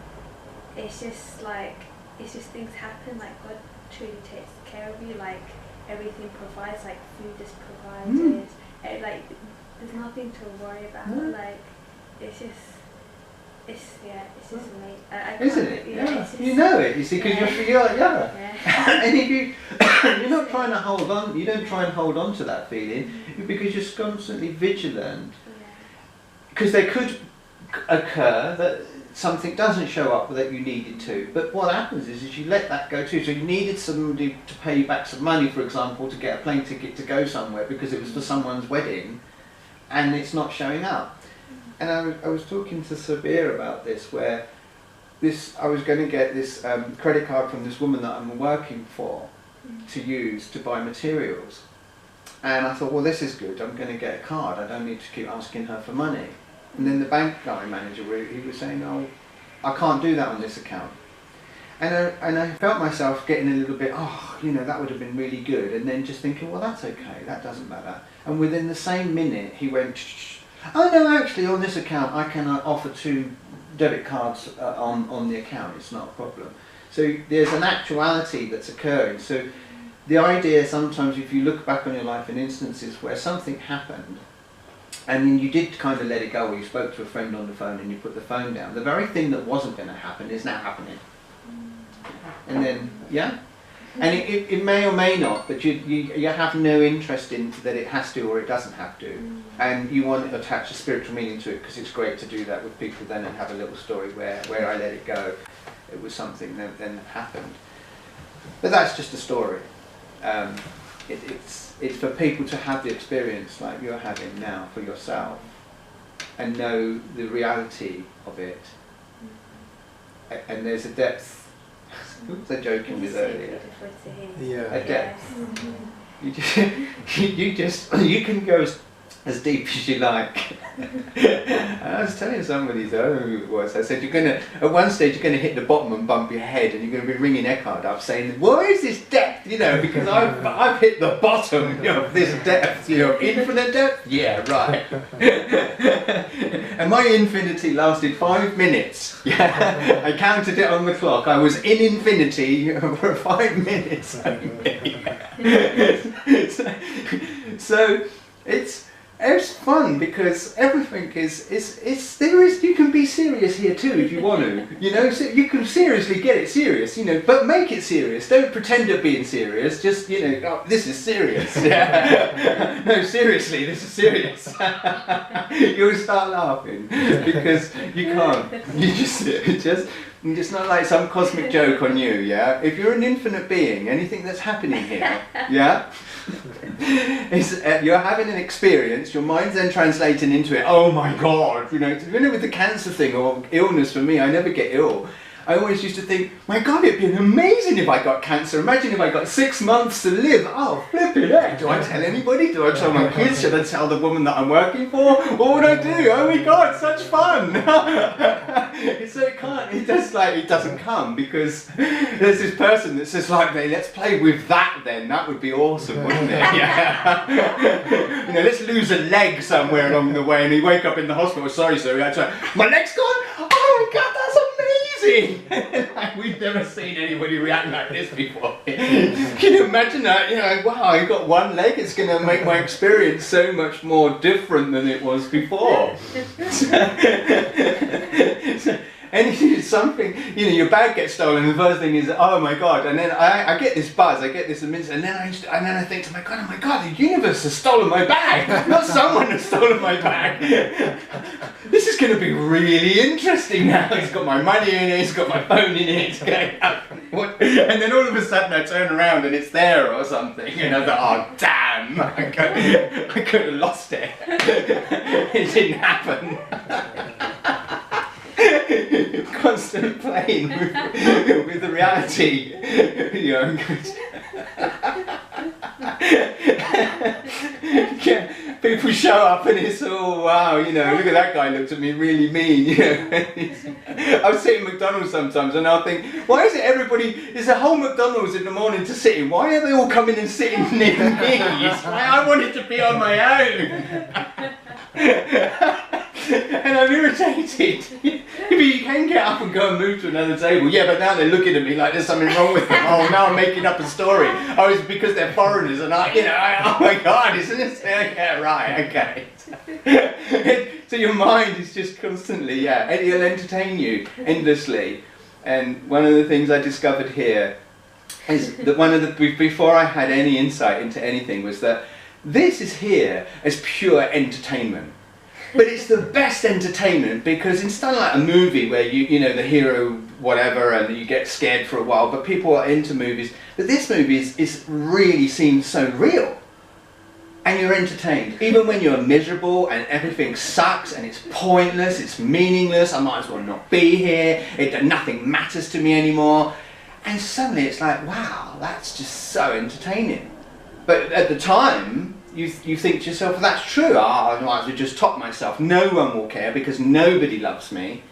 It's just like, it's just things happen. Like God truly takes care of you. Like everything provides. Like food is provided. Like there's nothing to worry about. Like it's just amazing. Isn't it? Yeah. It's just, You know it, you see, because you're and if you're not trying to hold on, you don't try and hold on to that feeling, because you're constantly vigilant. because they could occur that something doesn't show up that you needed to. But what happens is you let that go too. So you needed somebody to pay you back some money, for example, to get a plane ticket to go somewhere because it was for someone's wedding, and it's not showing up. And I was talking to Sabbir about this, where I was going to get this credit card from this woman that I'm working for to use to buy materials. And I thought, well, this is good. I'm going to get a card. I don't need to keep asking her for money. And then the bank guy manager, he was saying, oh, I can't do that on this account. And I felt myself getting a little bit, oh, you know, that would have been really good. And then just thinking, well, that's okay, that doesn't matter. And within the same minute, he went, shh, oh no, actually on this account, I can offer 2 debit cards on the account, it's not a problem. So there's an actuality that's occurring. So the idea sometimes, if you look back on your life in instances where something happened, and then you did kind of let it go, or you spoke to a friend on the phone and you put the phone down, the very thing that wasn't going to happen is now happening. And then, yeah? And it may or may not, but you have no interest in that it has to or it doesn't have to. And you want to attach a spiritual meaning to it, because it's great to do that with people then and have a little story where I let it go. It was something that then happened. But that's just a story. It's for people to have the experience like you're having now for yourself and know the reality of it. And there's a depth. Who was I joking with earlier? Yeah. A depth. You can go as deep as you like. I was telling somebody, I don't know who it was, I said, at one stage you're going to hit the bottom and bump your head, and you're going to be ringing Eckhart up saying, where is this depth, you know, because I've hit the bottom, you know, of this depth, you know, infinite depth? Yeah, right. And my infinity lasted 5 minutes. Yeah, I counted it on the clock. I was in infinity for 5 minutes. So it's fun because everything is there is, you can be serious here too if you want to, you know, so you can seriously get it serious, you know, but make it serious. Don't pretend you're being serious, just, you know, oh, this is serious. Yeah. No, seriously, this is serious. You'll start laughing because you can't. It's not like some cosmic joke on you, yeah? If you're an infinite being, anything that's happening here, yeah? You're having an experience, your mind's then translating into it, oh my God, you know, with the cancer thing or illness for me, I never get ill. I always used to think, my God, it'd be amazing if I got cancer. Imagine if I got 6 months to live. Oh, flipping heck. Do I tell anybody? Do I tell my kids? Should I tell the woman that I'm working for? What would I do? Oh my God, such fun. So it doesn't come because there's this person that says, like, let's play with that then. That would be awesome, wouldn't it? Yeah. You know, let's lose a leg somewhere along the way and you wake up in the hospital. Sorry, sir. My leg's gone? Oh my God, that's amazing. Like, we've never seen anybody react like this before. Can you imagine that? You know, wow, I got one leg, it's going to make my experience so much more different than it was before. And something, you know, your bag gets stolen, and the first thing is, oh my God, and then I get this buzz, I get this immense, and then I think to my God, oh my God, the universe has stolen my bag, not someone has stolen my bag. This is going to be really interesting now. It's got my money in it, it's got my phone in it, it's going up. And then all of a sudden I turn around and it's there or something, and I thought, oh damn, I could have lost it. It didn't happen. Constant playing with the reality, you know. Yeah, people show up and it's all, wow, you know, look at that guy, looked at me really mean, you know. I was sitting at McDonald's sometimes and I'll think, why is it there's a whole McDonald's in the morning to sit in, why are they all coming and sitting near me? It's why I wanted to be on my own. And I'm irritated. You can get up and go and move to another table. Yeah, but now they're looking at me like there's something wrong with them. Oh, now I'm making up a story. Oh, it's because they're foreigners and oh my God, isn't it? Yeah, right, okay. So your mind is just constantly, yeah, it'll entertain you endlessly. And one of the things I discovered here is that before I had any insight into anything was that this is here as pure entertainment. But it's the best entertainment, because instead of like a movie where you know the hero whatever and you get scared for a while, but people are into movies. But this movie is really seems so real, and you're entertained even when you're miserable and everything sucks and it's pointless, it's meaningless. I might as well not be here. Nothing matters to me anymore. And suddenly it's like, wow, that's just so entertaining. But at the time, you think to yourself, well, that's true. I might as well just top myself. No one will care because nobody loves me.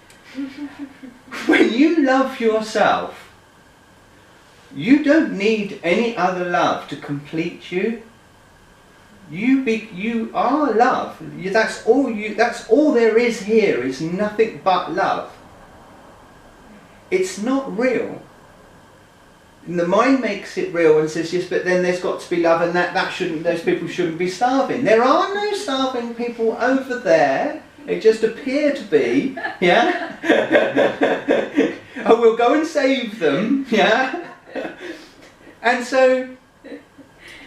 When you love yourself, you don't need any other love to complete you. You are love. That's all there is here. Is nothing but love. It's not real. And the mind makes it real and says, yes, but then there's got to be love, and those people shouldn't be starving. There are no starving people over there. They just appear to be, yeah? Oh, we'll go and save them, yeah? And so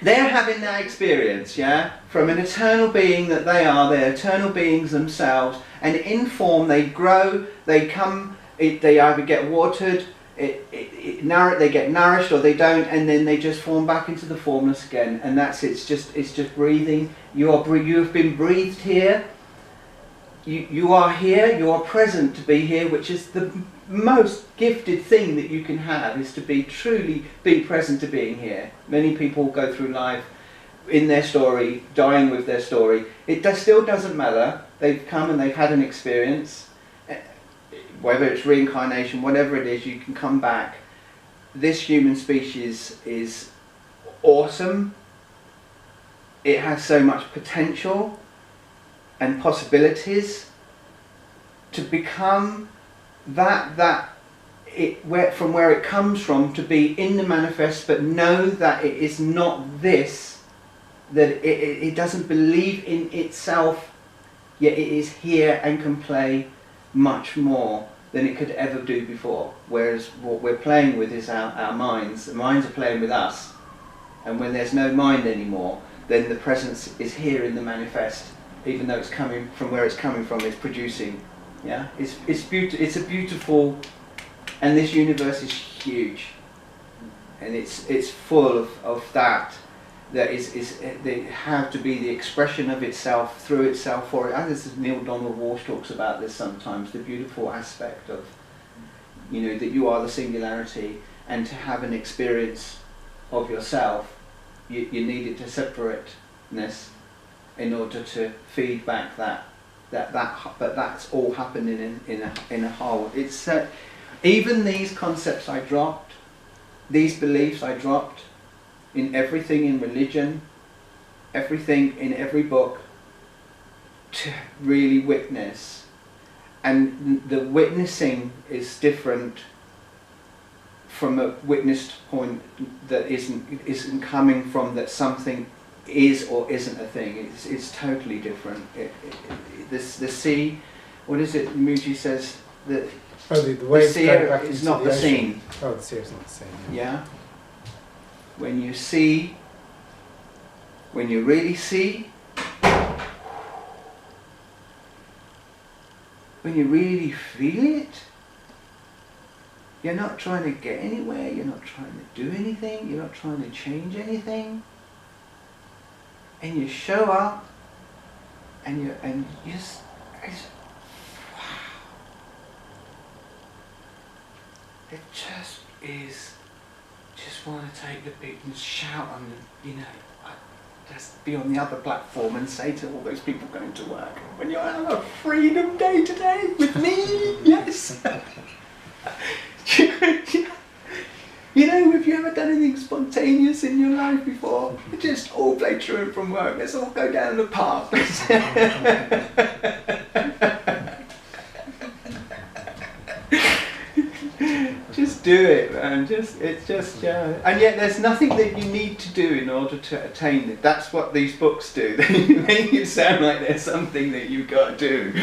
they're having that experience, yeah? From an eternal being that they are, they're eternal beings themselves, and in form they grow, they either get watered, they get nourished, or they don't, and then they just form back into the formless again. And that's it's just breathing. You have been breathed here. You are here. You are present to be here, which is the most gifted thing that you can have, is to truly be present to being here. Many people go through life in their story, dying with their story. It still doesn't matter. They've come and they've had an experience. Whether it's reincarnation, whatever it is, you can come back. This human species is awesome. It has so much potential and possibilities to become from where it comes from, to be in the manifest, but know that it is not this, that it doesn't believe in itself, yet it is here and can play much more than it could ever do before. Whereas what we're playing with is our minds. The minds are playing with us, and when there's no mind anymore, then the presence is here in the manifest, even though it's coming from where it's coming from. It's producing. Yeah, it's a beautiful, and this universe is huge, and it's full of that they have to be the expression of itself, through itself, for it. And this is Neil Donald Walsh talks about this sometimes, the beautiful aspect of, that you are the singularity, and to have an experience of yourself, you needed to separateness in order to feed back but that's all happening in a whole. It's even these concepts I dropped, these beliefs I dropped, in everything in religion, everything in every book, to really witness. And the witnessing is different from a witnessed point that isn't coming from that something is or isn't a thing. It's totally different. The sea, what is it Mooji says, that the waves sea go back is into not the scene. Oh, the sea is not the scene. Yeah? When you see, when you really see, when you really feel it, you're not trying to get anywhere, you're not trying to do anything, you're not trying to change anything, and you show up, and you just, wow. It just is. Just want to take the beat and shout on them, just be on the other platform and say to all those people going to work, when you're on a freedom day today with me, yes. Have you ever done anything spontaneous in your life before? Just all play truant from work, let's all go down the park. Just do it, man. And yet there's nothing that you need to do in order to attain it. That's what these books do. They make it sound like there's something that you've got to do.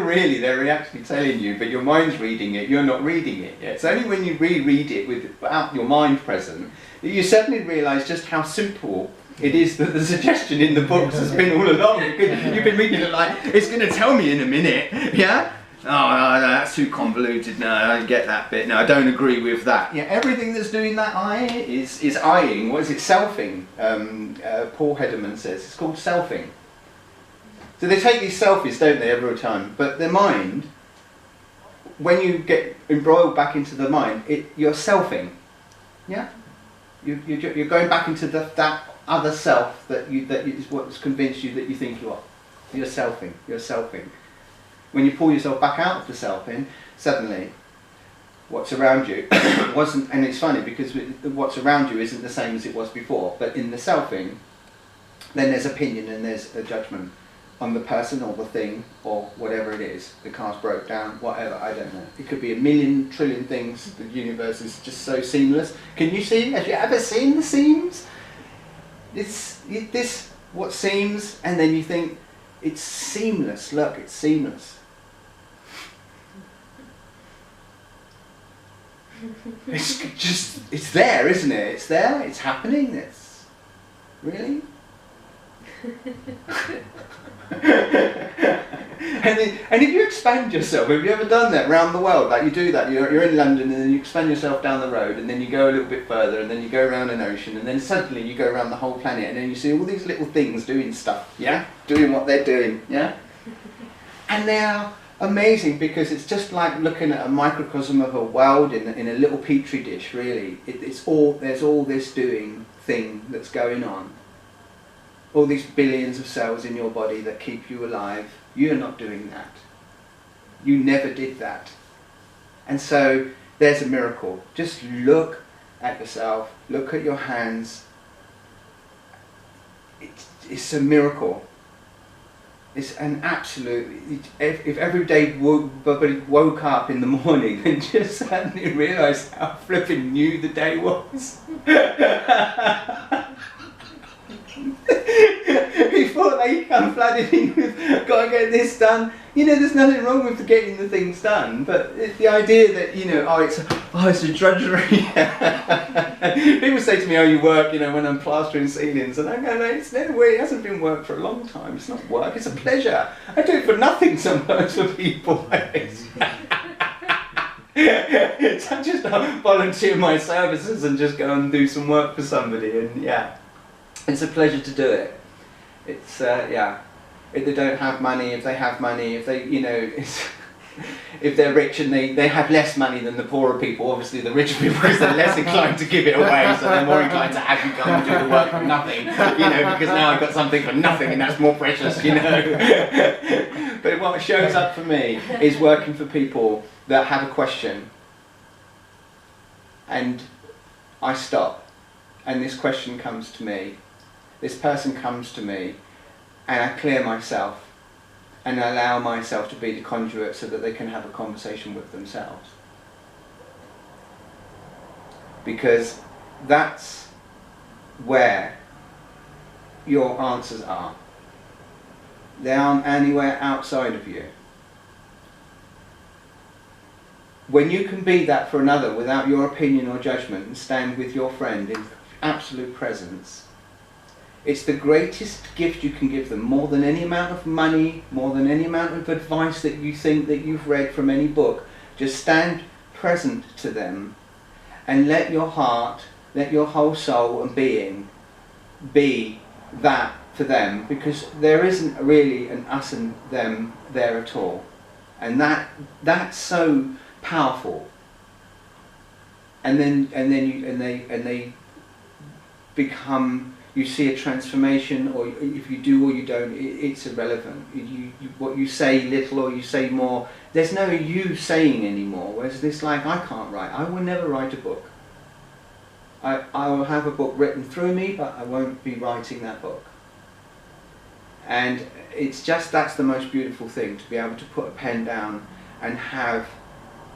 Really, they're actually telling you, but your mind's reading it, you're not reading it yet. It's only when you reread it without your mind present that you suddenly realise just how simple It is the suggestion in the books has been all along. You've been reading it like, it's going to tell me in a minute, yeah? Oh, no, that's too convoluted. No, I don't get that bit. No, I don't agree with that. Yeah, everything that's doing that eye is eyeing. What is it? Selfing. Paul Hederman says it's called selfing. So they take these selfies, don't they, every time? But their mind, when you get embroiled back into the mind, you're selfing. Yeah, you're going back into that other self that is what's convinced you that you think you are. You're selfing. You're selfing. When you pull yourself back out of the selfing, suddenly what's around you wasn't, and it's funny because what's around you isn't the same as it was before, but in the selfing, then there's opinion and there's a judgment on the person or the thing or whatever it is. The car's broke down, whatever, I don't know. It could be a million trillion things. The universe is just so seamless. Can you see? Have you ever seen the seams? This what seems, and then you think, it's seamless, look, it's seamless. It's just, it's there, isn't it? It's there, it's happening, it's... Really? And if you expand yourself, have you ever done that around the world? Like you do that, you're in London and then you expand yourself down the road and then you go a little bit further and then you go around an ocean and then suddenly you go around the whole planet and then you see all these little things doing stuff, yeah? Doing what they're doing, yeah? And they are amazing because it's just like looking at a microcosm of a world in a little petri dish, really. There's all this doing thing that's going on. All these billions of cells in your body that keep you alive. You're not doing that. You never did that. And so there's a miracle. Just look at yourself, look at your hands. It's a miracle. It's an absolute, if every day everybody woke up in the morning and just suddenly realised how flipping new the day was. Before they come flooding in with, gotta get this done. You know, there's nothing wrong with getting the things done, but the idea that, you know, it's a drudgery. People say to me, oh, you work, you know, when I'm plastering ceilings, and I go, no, it's never work. It hasn't been work for a long time. It's not work, it's a pleasure. I do it for nothing sometimes for people. So I just volunteer my services and just go and do some work for somebody, and yeah, it's a pleasure to do it. It's yeah. If they don't have money, if they have money, if they, you know, if they're rich and they have less money than the poorer people, obviously the richer people, because they're less inclined to give it away, so they're more inclined to have you come and do the work for nothing, you know, because now I've got something for nothing and that's more precious, you know. But what shows up for me is working for people that have a question, and I stop, and this question comes to me, this person comes to me, and I clear myself and allow myself to be the conduit so that they can have a conversation with themselves. Because that's where your answers are. They aren't anywhere outside of you. When you can be that for another without your opinion or judgment and stand with your friend in absolute presence, it's the greatest gift you can give them, more than any amount of money, more than any amount of advice that you think that you've read from any book. Just stand present to them and let your heart, let your whole soul and being be that for them, because there isn't really an us and them there at all. And that's so powerful. And they become, you see a transformation, or if you do or you don't, it's irrelevant. What you say little or you say more, there's no you saying anymore. Whereas this, like, I can't write. I will never write a book. I will have a book written through me, but I won't be writing that book. And it's just, that's the most beautiful thing, to be able to put a pen down and have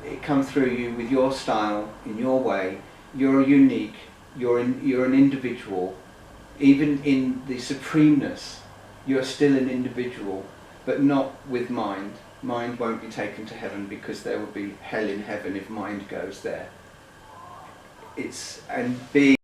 it come through you with your style, in your way. You're unique. You're an individual. Even in the supremeness, you're still an individual, but not with mind. Mind won't be taken to heaven, because there will be hell in heaven if mind goes there. And being